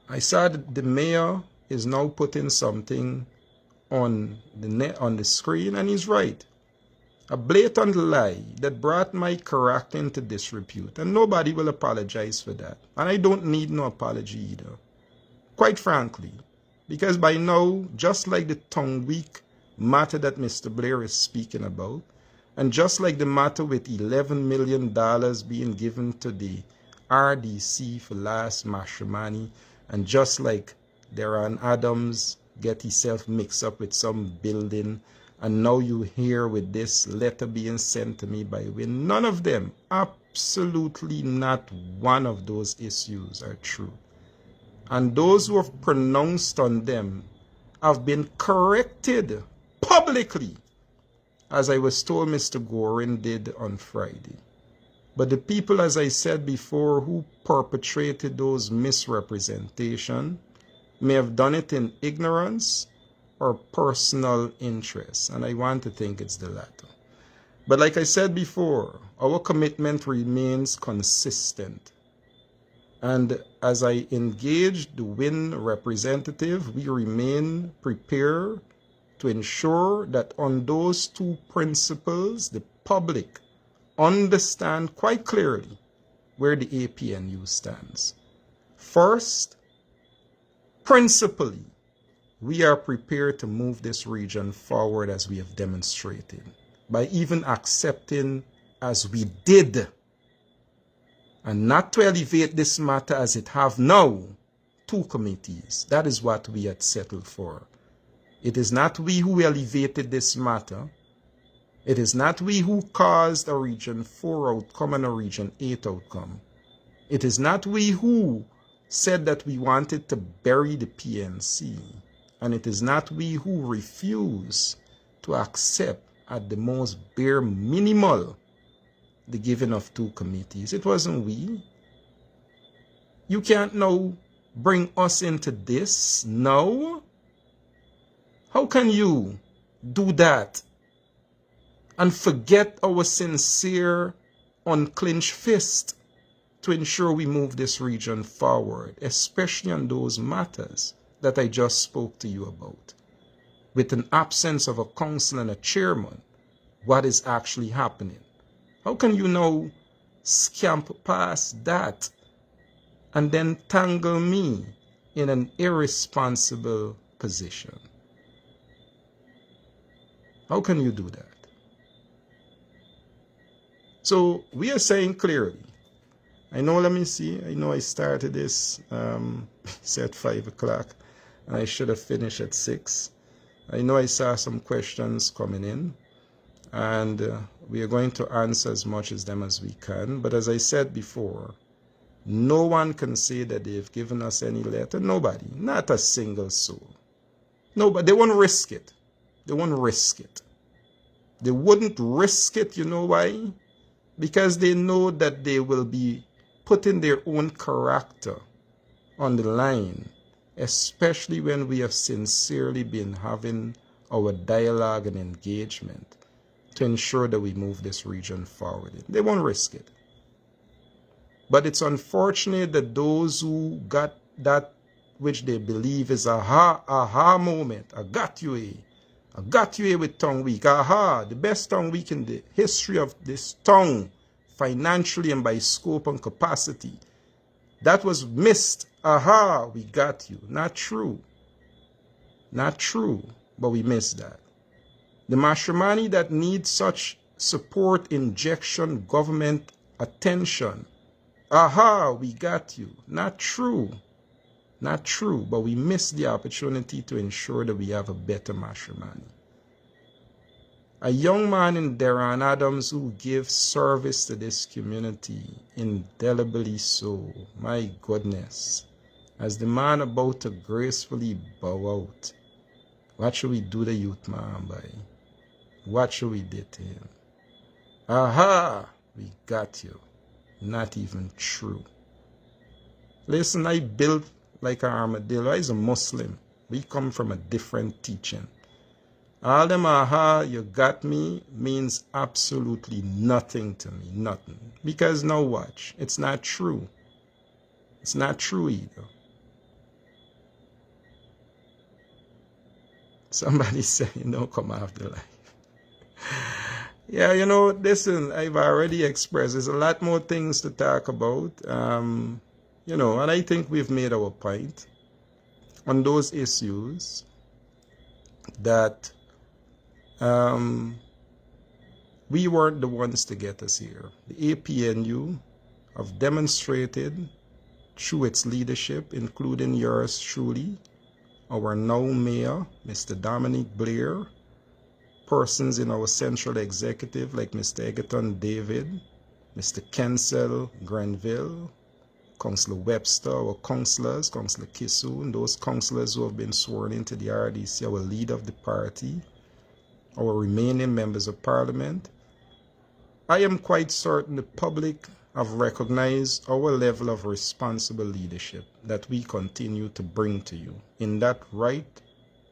I saw that the mayor is now putting something on the screen, and he's right. A blatant lie that brought my character into disrepute, and nobody will apologize for that. And I don't need no apology either, quite frankly, because by now, just like the tongue-weak matter that Mr. Blair is speaking about, and just like the matter with $11 million being given to the RDC for last matrimony, and just like Darren Adams get himself mixed up with some building And now you hear with this letter being sent to me by Win. None of them, absolutely not one of those issues are true. And those who have pronounced on them have been corrected publicly, as I was told Mr. Gorin did on Friday. But the people, as I said before, who perpetrated those misrepresentations may have done it in ignorance or personal interest. And I want to think it's the latter. But like I said before, our commitment remains consistent. And as I engage the WIN representative, we remain prepared to ensure that on those two principles, the public understand quite clearly where the APNU stands. First, principally, we are prepared to move this region forward as we have demonstrated, by even accepting as we did, and not to elevate this matter as it have now, two committees. That is what we had settled for. It is not we who elevated this matter. It is not we who caused a Region 4 outcome and a Region 8 outcome. It is not we who said that we wanted to bury the PNC. And it is not we who refuse to accept at the most bare minimal the giving of two committees. It wasn't we. You can't now bring us into this now. How can you do that and forget our sincere, unclenched fist to ensure we move this region forward, especially on those matters that I just spoke to you about? With an absence of a council and a chairman, what is actually happening? How can you now scamp past that and then tangle me in an irresponsible position? How can you do that? So we are saying clearly, I know, let me see, I know I started this, it's at 5 o'clock, and I should have finished at 6. I know I saw some questions coming in, and we are going to answer as much of them as we can. But as I said before, no one can say that they've given us any letter. Nobody, not a single soul. Nobody, they won't risk it. They won't risk it. They wouldn't risk it, you know why? Because they know that they will be putting their own character on the line, especially when we have sincerely been having our dialogue and engagement to ensure that we move this region forward. They won't risk it. But it's unfortunate that those who got that which they believe is aha moment, I got you with tongue week, aha, the best tongue week in the history of this tongue, financially and by scope and capacity. That was missed. Aha, we got you. Not true. Not true, but we missed that. The Mashramani that needs such support, injection, government attention. Aha, we got you. Not true. Not true, but we missed the opportunity to ensure that we have a better Mashramani. A young man in Deran Adams who gives service to this community, indelibly so. My goodness. As the man about to gracefully bow out, what should we do the youth man by? What should we do to him? Aha, we got you. Not even true. Listen, I built like an armadillo. I was a Muslim. We come from a different teaching. All them aha, you got me, means absolutely nothing to me. Nothing. Because now watch. It's not true. It's not true either. Somebody saying, don't come off the life. Yeah, you know, listen, I've already expressed, there's a lot more things to talk about. You know, and I think we've made our point on those issues that we weren't the ones to get us here. The APNU have demonstrated through its leadership, including yours truly, our now mayor, Mr. Dominic Blair, persons in our central executive like Mr. Egerton David, Mr. Kensel Grenville, Councillor Webster, our councillors, Councillor Kisu, those councillors who have been sworn into the RDC, our leader of the party, our remaining members of parliament. I am quite certain the public have recognized our level of responsible leadership that we continue to bring to you in that right,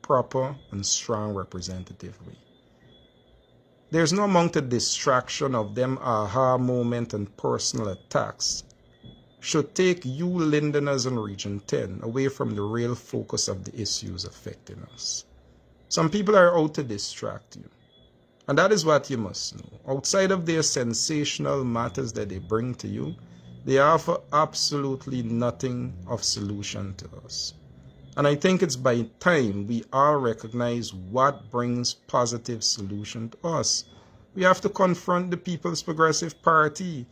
proper, and strong representative way. There's no amount of distraction of them aha moment and personal attacks should take you Londoners in Region 10 away from the real focus of the issues affecting us. Some people are out to distract you. And that is what you must know. Outside of their sensational matters that they bring to you, they offer absolutely nothing of solution to us. And I think it's by time we all recognize what brings positive solution to us. We have to confront the People's Progressive Party.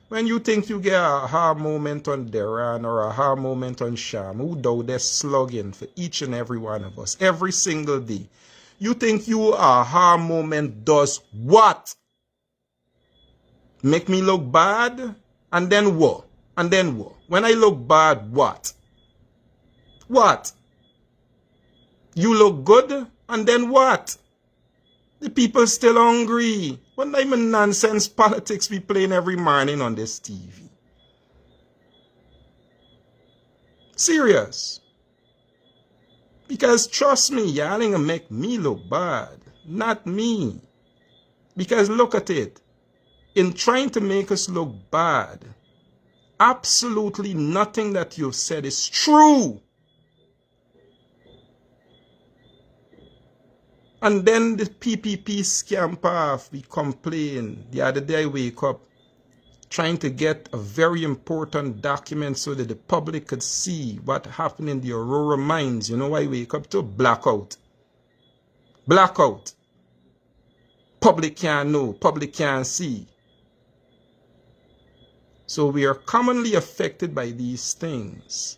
When you think you get a aha moment on Deran or a aha moment on Sharma, who though they're slugging for each and every one of us every single day, you think your aha moment does what? Make me look bad? And then what? And then what? When I look bad, what? What? You look good? And then what? The people still hungry. What type of nonsense politics we playing every morning on this TV? Serious. Because trust me, y'all ain't gonna make me look bad. Not me. Because look at it. In trying to make us look bad, absolutely nothing that you've said is true. And then the PPP scamper off, we complain. The other day I wake up trying to get a very important document so that the public could see what happened in the Aurora mines. You know why I wake up to? Blackout. Blackout. Public can't know. Public can't see. So we are commonly affected by these things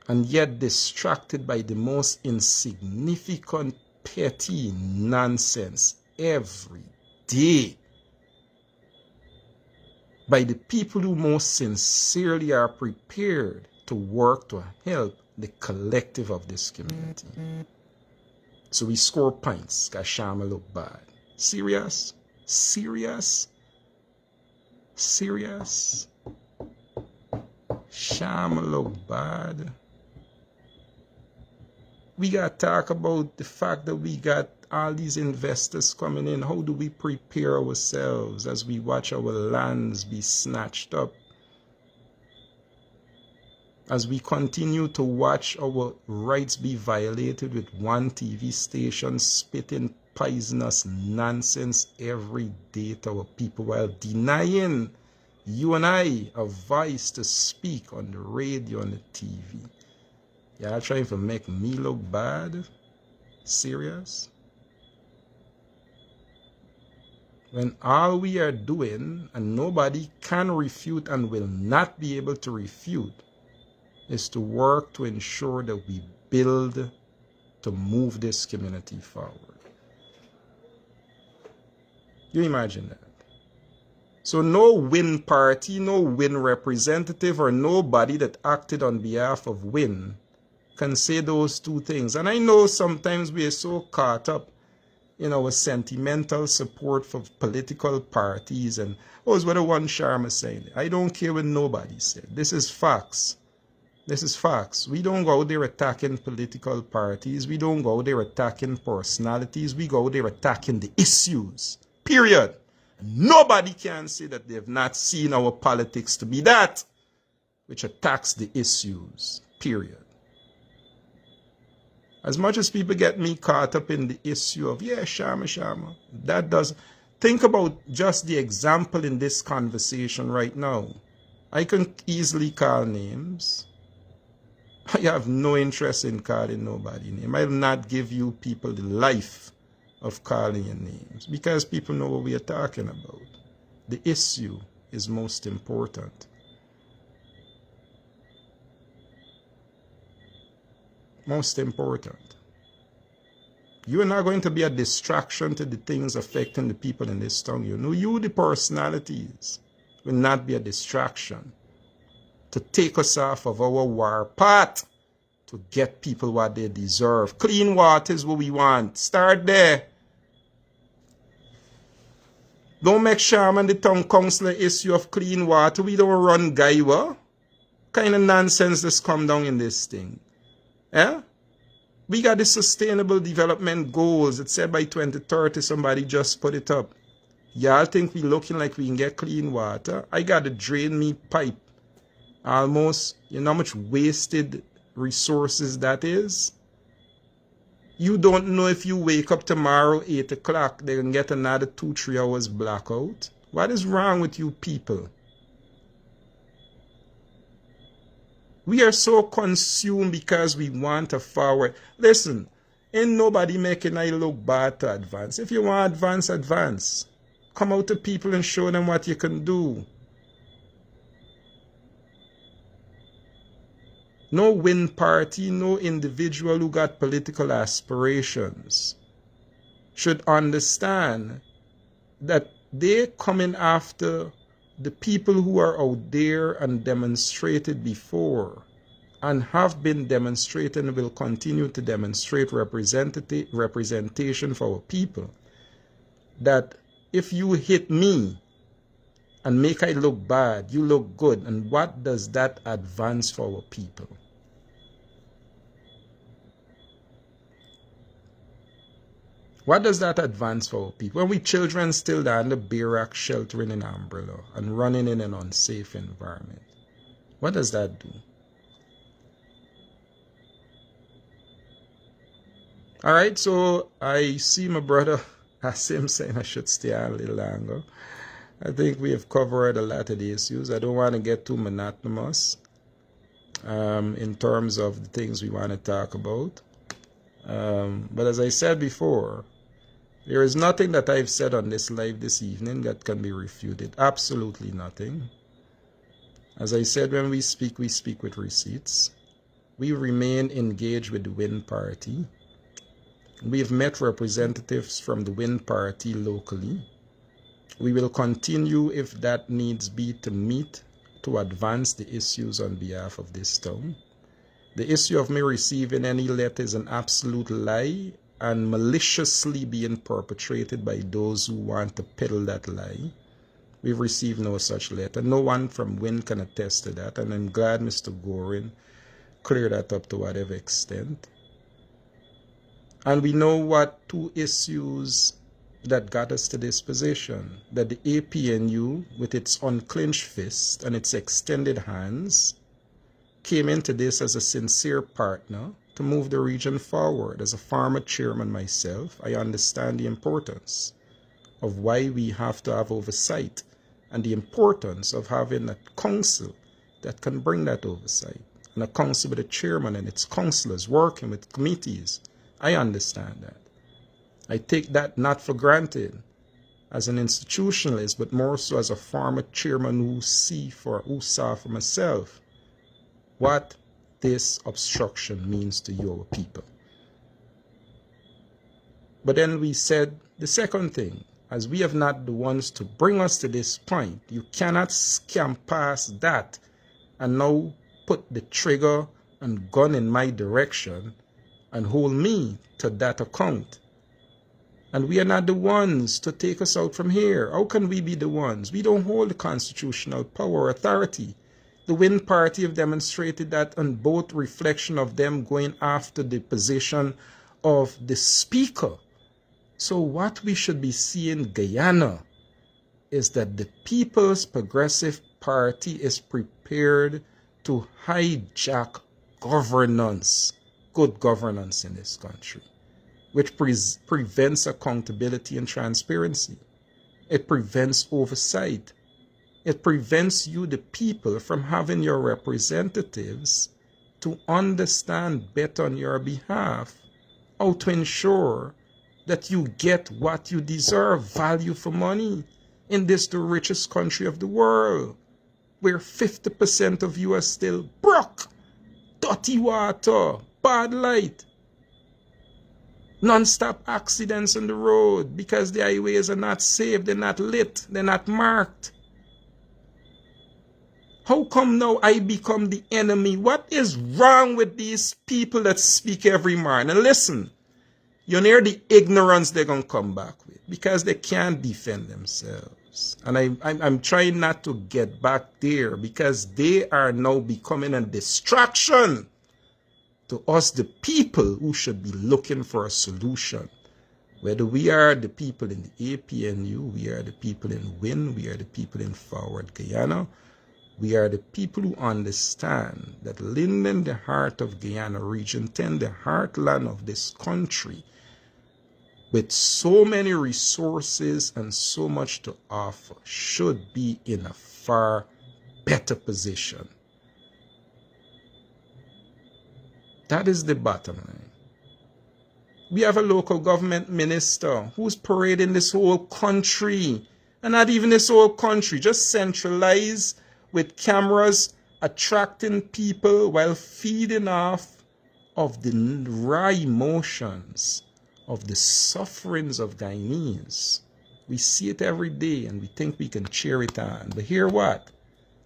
and yet distracted by the most insignificant petty nonsense every day by the people who most sincerely are prepared to work to help the collective of this community. So we score points because Sharma look bad. Serious? Serious? Serious? Sharma look bad. We got to talk about the fact that we got all these investors coming in. How do we prepare ourselves as we watch our lands be snatched up? As we continue to watch our rights be violated with one TV station spitting poisonous nonsense every day to our people while denying you and I a voice to speak on the radio and the TV. Y'all trying to make me look bad? Serious? When all we are doing, and nobody can refute and will not be able to refute, is to work to ensure that we build to move this community forward. You imagine that? So no win party, no win representative, or nobody that acted on behalf of win can say those two things. And I know sometimes we are so caught up in our sentimental support for political parties and, oh, it's what the one Sharma saying. I don't care what nobody said. This is facts. This is facts. We don't go out there attacking political parties. We don't go out there attacking personalities. We go out there attacking the issues. Period. Nobody can say that they have not seen our politics to be that which attacks the issues. Period. As much as people get me caught up in the issue of, yeah, Sharma, that doesn't. Think about just the example in this conversation right now. I can easily call names. I have no interest in calling nobody name. I will not give you people the life of calling your names because people know what we are talking about. The issue is most important. Most important. You are not going to be a distraction to the things affecting the people in this town. You know, you, the personalities, will not be a distraction to take us off of our war path to get people what they deserve. Clean water is what we want. Start there. Don't make Sharma and the town council issue of clean water. We don't run Guyana. Kind of nonsense that's come down in this thing. Eh? We got the sustainable development goals. It said by 2030, somebody just put it up. Y'all think we looking like we can get clean water? I got to drain me pipe. Almost, you know how much wasted resources that is? You don't know if you wake up tomorrow 8 o'clock, they can get another 2-3 hours blackout. What is wrong with you people? We are so consumed because we want to forward. Listen, ain't nobody making I look bad to advance. If you want to advance, advance. Come out to people and show them what you can do. No win party, no individual who got political aspirations should understand that they're coming after the people who are out there and demonstrated before and have been demonstrated and will continue to demonstrate representation for our people. That if you hit me and make I look bad, you look good. And what does that advance for our people? What does that advance for our people? When we children still down the barrack sheltering in an umbrella and running in an unsafe environment. What does that do? Alright, so I see my brother, I see him saying I should stay a little longer. I think we have covered a lot of the issues. I don't want to get too monotonous in terms of the things we want to talk about. But as I said before, there is nothing that I've said on this live this evening that can be refuted. Absolutely nothing. As I said, when we speak with receipts. We remain engaged with the Win Party. We've met representatives from the Win Party locally. We will continue, if that needs be, to meet to advance the issues on behalf of this town. The issue of me receiving any letter is an absolute lie and maliciously being perpetrated by those who want to peddle that lie. We've received no such letter. No one from Win can attest to that, and I'm glad Mr. Gorin cleared that up to whatever extent. And we know what two issues that got us to this position, that the APNU, with its unclenched fist and its extended hands, came into this as a sincere partner to move the region forward. As a former chairman myself, I understand the importance of why we have to have oversight and the importance of having a council that can bring that oversight, and a council with a chairman and its councillors working with committees. I understand that. I take that not for granted as an institutionalist, but more so as a former chairman who saw for myself what this obstruction means to your people. But then we said the second thing, as we have not the ones to bring us to this point, you cannot scam past that and now put the trigger and gun in my direction and hold me to that account. And we are not the ones to take us out from here. How can we be the ones? We don't hold the constitutional power or authority. The Win Party have demonstrated that on both reflection of them going after the position of the speaker. So what we should be seeing Guyana is that the People's Progressive Party is prepared to hijack governance, good governance in this country, which prevents accountability and transparency. It prevents oversight. It prevents you, the people, from having your representatives to understand better on your behalf how to ensure that you get what you deserve, value for money, in this the richest country of the world, where 50% of you are still broke, dirty water, bad light. Non-stop accidents on the road because the highways are not safe, they're not lit, they're not marked. How come now I become the enemy? What is wrong with these people that speak every morning? And listen, you hear the ignorance they're going to come back with because they can't defend themselves. And I'm trying not to get back there because they are now becoming a distraction to us, the people who should be looking for a solution. Whether we are the people in the APNU, we are the people in WIN, we are the people in Forward Guyana, we are the people who understand that Linden, the heart of Guyana Region 10, the heartland of this country, with so many resources and so much to offer, should be in a far better position. That is the bottom line. We have a local government minister who's parading this whole country, and not even this whole country, just centralized with cameras attracting people while feeding off of the raw emotions of the sufferings of Guyanese. We see it every day and we think we can cheer it on. But hear what?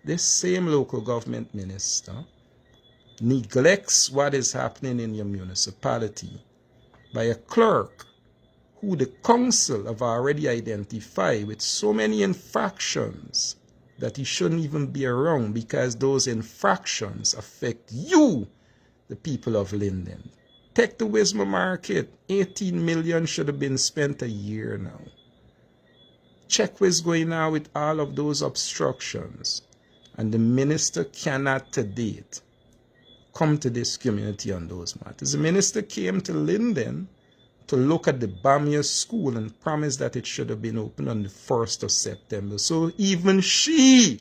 This same local government minister neglects what is happening in your municipality by a clerk who the council have already identified with so many infractions that he shouldn't even be around because those infractions affect you, the people of Linden. Take the Wisma market. 18 million should have been spent a year now. Check what's going on with all of those obstructions. And the minister cannot to date come to this community on those matters. The minister came to Linden to look at the Bamia school and promised that it should have been open on the 1st of September. So even she,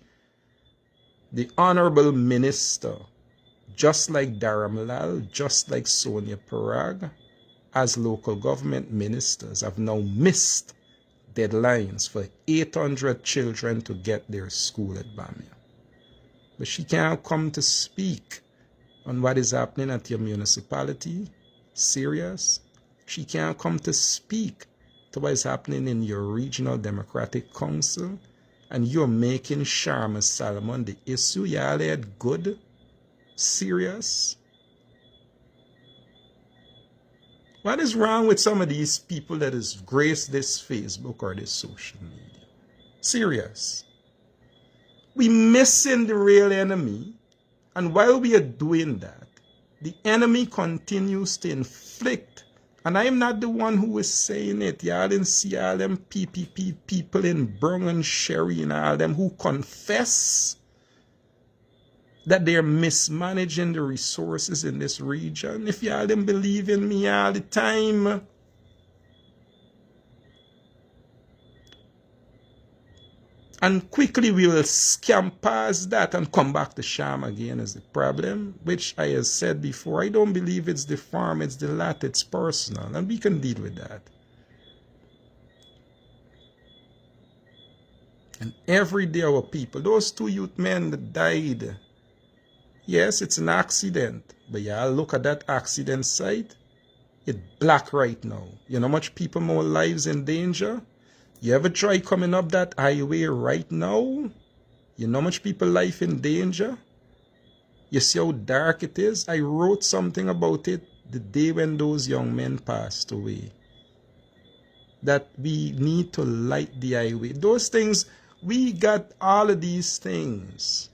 the honorable minister, just like Dharamlal, just like Sonia Parag, as local government ministers, have now missed deadlines for 800 children to get their school at Bamia. But she can't come to speak on what is happening at your municipality. Serious? She can't come to speak to what is happening in your regional democratic council, and you're making Sharma Salomon the issue. Y'all had good? Serious? What is wrong with some of these people that has graced this Facebook or this social media? Serious? We missing the real enemy, and while we are doing that, the enemy continues to inflict. And I am not the one who is saying it. Y'all didn't see all them PPP people in Brung and Sherry and all them who confess that they're mismanaging the resources in this region. If y'all didn't believe in me all the time, and quickly we will scam past that and come back to Sharma again as the problem, which I have said before. I don't believe it's the farm, it's the lot, it's personal, and we can deal with that. And every day our people, those 2 youth men that died, yes, it's an accident, but y'all look at that accident site, it's black right now. You know how much people, more lives in danger? You ever try coming up that highway right now? You know how much people life in danger? You see how dark it is? I wrote something about it the day when those young men passed away. That we need to light the highway. Those things, we got all of these things.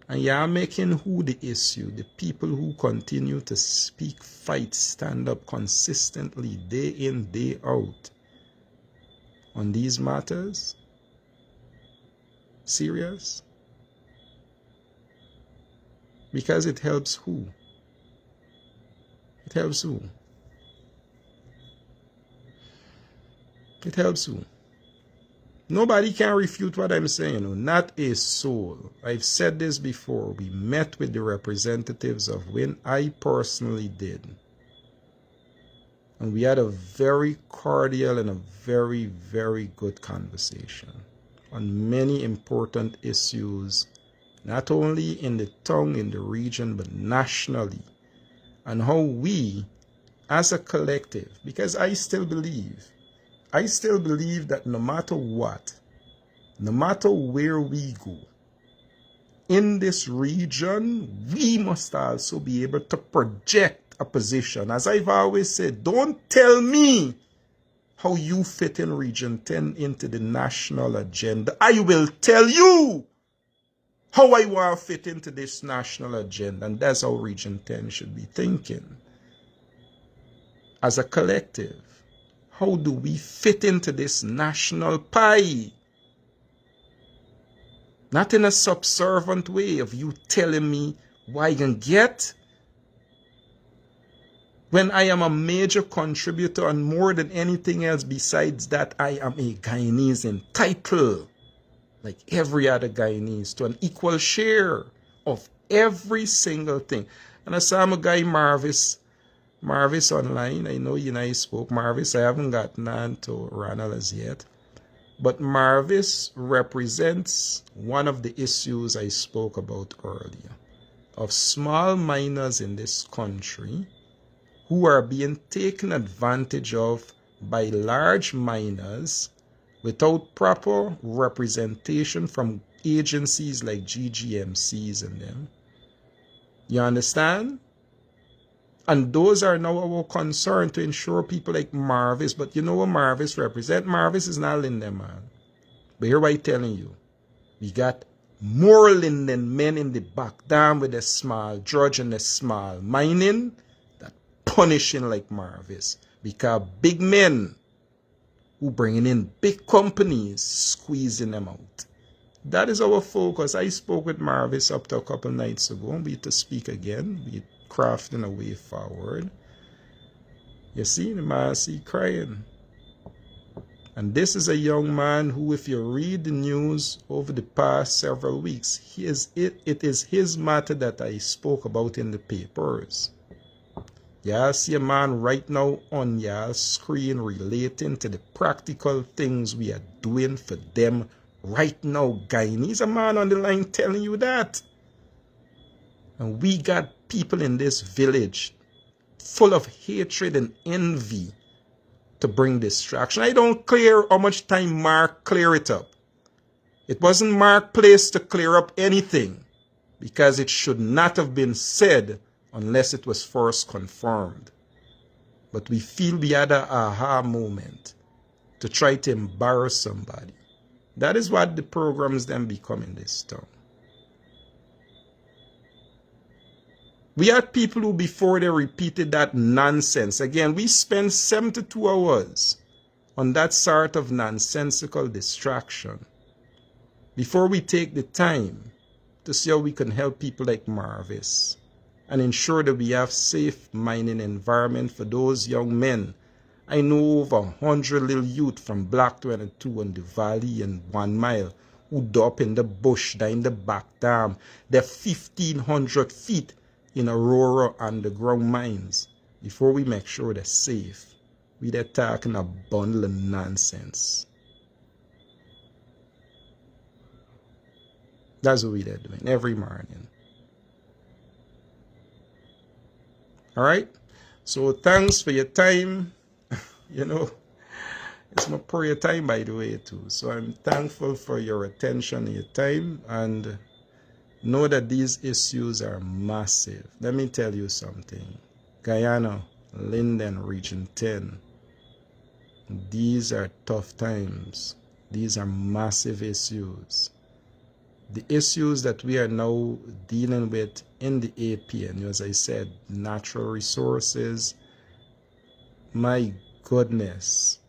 And you're making who the issue? The people who continue to speak, fight, stand up consistently, day in, day out, on these matters? Serious? Because it helps who? It helps who? It helps who? Nobody can refute what I'm saying. Not a soul. I've said this before. We met with the representatives of WIN. I personally did. And we had a very cordial and a very, very good conversation on many important issues, not only in the town, in the region, but nationally, and how we as a collective, because I still believe that no matter what, no matter where we go, in this region, we must also be able to project a position. As I've always said, don't tell me how you fit in Region 10 into the national agenda. I will tell you how I want to fit into this national agenda. And that's how Region 10 should be thinking. As a collective, how do we fit into this national pie? Not in a subservient way of you telling me what I can get, when I am a major contributor, and more than anything else besides that, I am a Guyanese entitled, like every other Guyanese, to an equal share of every single thing. And I saw my guy Marvis online. I know you and I spoke. Marvis, I haven't gotten on to Ronald as yet. But Marvis represents one of the issues I spoke about earlier, of small miners in this country who are being taken advantage of by large miners without proper representation from agencies like GGMCs and them. You understand? And those are now our concern, to ensure people like Marvis. But you know what Marvis represent? Marvis is not Linden, man. But here I'm telling you, we got more Linden men in the back down with a small drudge and a small mining that punishing like Marvis. Because big men who bringing in big companies, squeezing them out. That is our focus. I spoke with Marvis up to a couple nights ago. We to speak again. We crafting a way forward. You see, the man see crying. And this is a young man who, if you read the news over the past several weeks, it is his matter that I spoke about in the papers. Y'all see a man right now on y'all screen relating to the practical things we are doing for them right now. Guyanese, a man on the line telling you that. And we got people in this village full of hatred and envy to bring distraction. I don't care how much time Mark clear it up. It wasn't Mark's place to clear up anything, because it should not have been said unless it was first confirmed. But we feel we had an aha moment to try to embarrass somebody. That is what the programs then become in this town. We had people who, before they repeated that nonsense, again, we spent 72 hours on that sort of nonsensical distraction before we take the time to see how we can help people like Marvis and ensure that we have safe mining environment for those young men. I know over 100 little youth from Block 22 and the Valley and 1 Mile who up in the bush, down in the back dam. They're 1,500 feet in Aurora underground mines. Before we make sure they're safe, we're talking a bundle of nonsense. That's what we're doing every morning. All right? So thanks for your time. You know, it's my prayer time, by the way, too. So I'm thankful for your attention and your time. And know that these issues are massive. Let me tell you something. Guyana, Linden, Region 10. These are tough times. These are massive issues. The issues that we are now dealing with in the APN, as I said, natural resources. My goodness.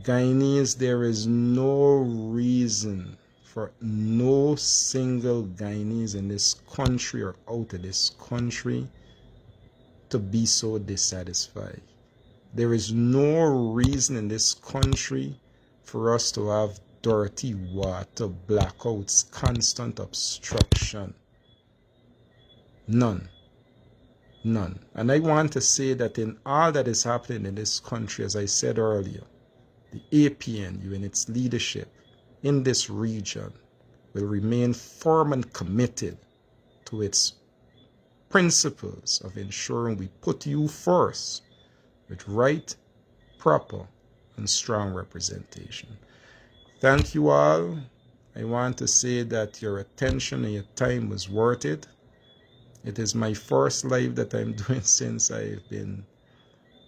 Guyanese, there is no reason for no single Guyanese in this country or out of this country to be so dissatisfied. There is no reason in this country for us to have dirty water, blackouts, constant obstruction. None. None. And I want to say that in all that is happening in this country, as I said earlier, the APNU and its leadership in this region will remain firm and committed to its principles of ensuring we put you first with right, proper, and strong representation. Thank you all. I want to say that your attention and your time was worth it. It is my first live that I'm doing since I've been,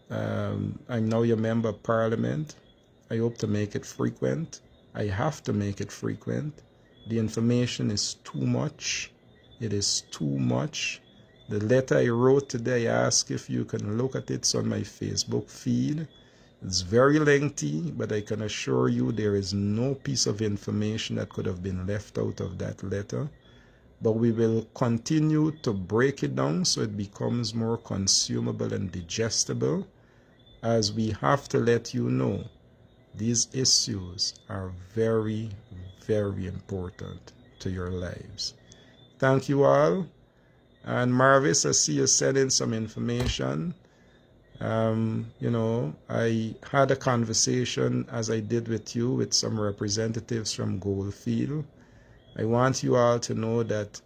I'm now a member of parliament. I hope to make it frequent. I have to make it frequent. The information is too much. It is too much. The letter I wrote today, I ask if you can look at it. It's on my Facebook feed. It's very lengthy, but I can assure you there is no piece of information that could have been left out of that letter. But we will continue to break it down so it becomes more consumable and digestible, as we have to let you know these issues are very, very important to your lives. Thank you all. And Marvis, I see you sending some information. I had a conversation, as I did with you, with some representatives from Goldfield. I want you all to know that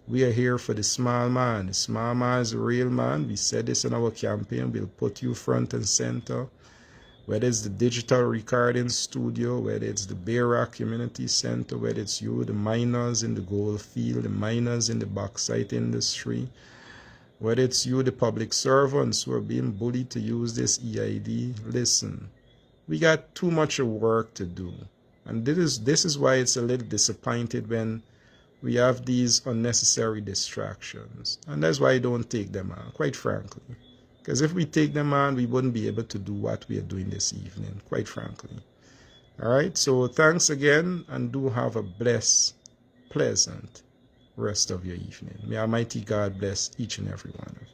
we are here for the small man. The small man is a real man. We said this in our campaign. We'll put you front and center. Whether it's the digital recording studio, whether it's the Bear Rock Community Center, whether it's you, the miners in the gold field, the miners in the bauxite industry, whether it's you, the public servants who are being bullied to use this EID, listen, we got too much work to do. And this is why it's a little disappointed when we have these unnecessary distractions. And that's why I don't take them on, quite frankly. Because if we take them on, we wouldn't be able to do what we are doing this evening, quite frankly. All right, so thanks again, and do have a blessed, pleasant rest of your evening. May Almighty God bless each and every one of you.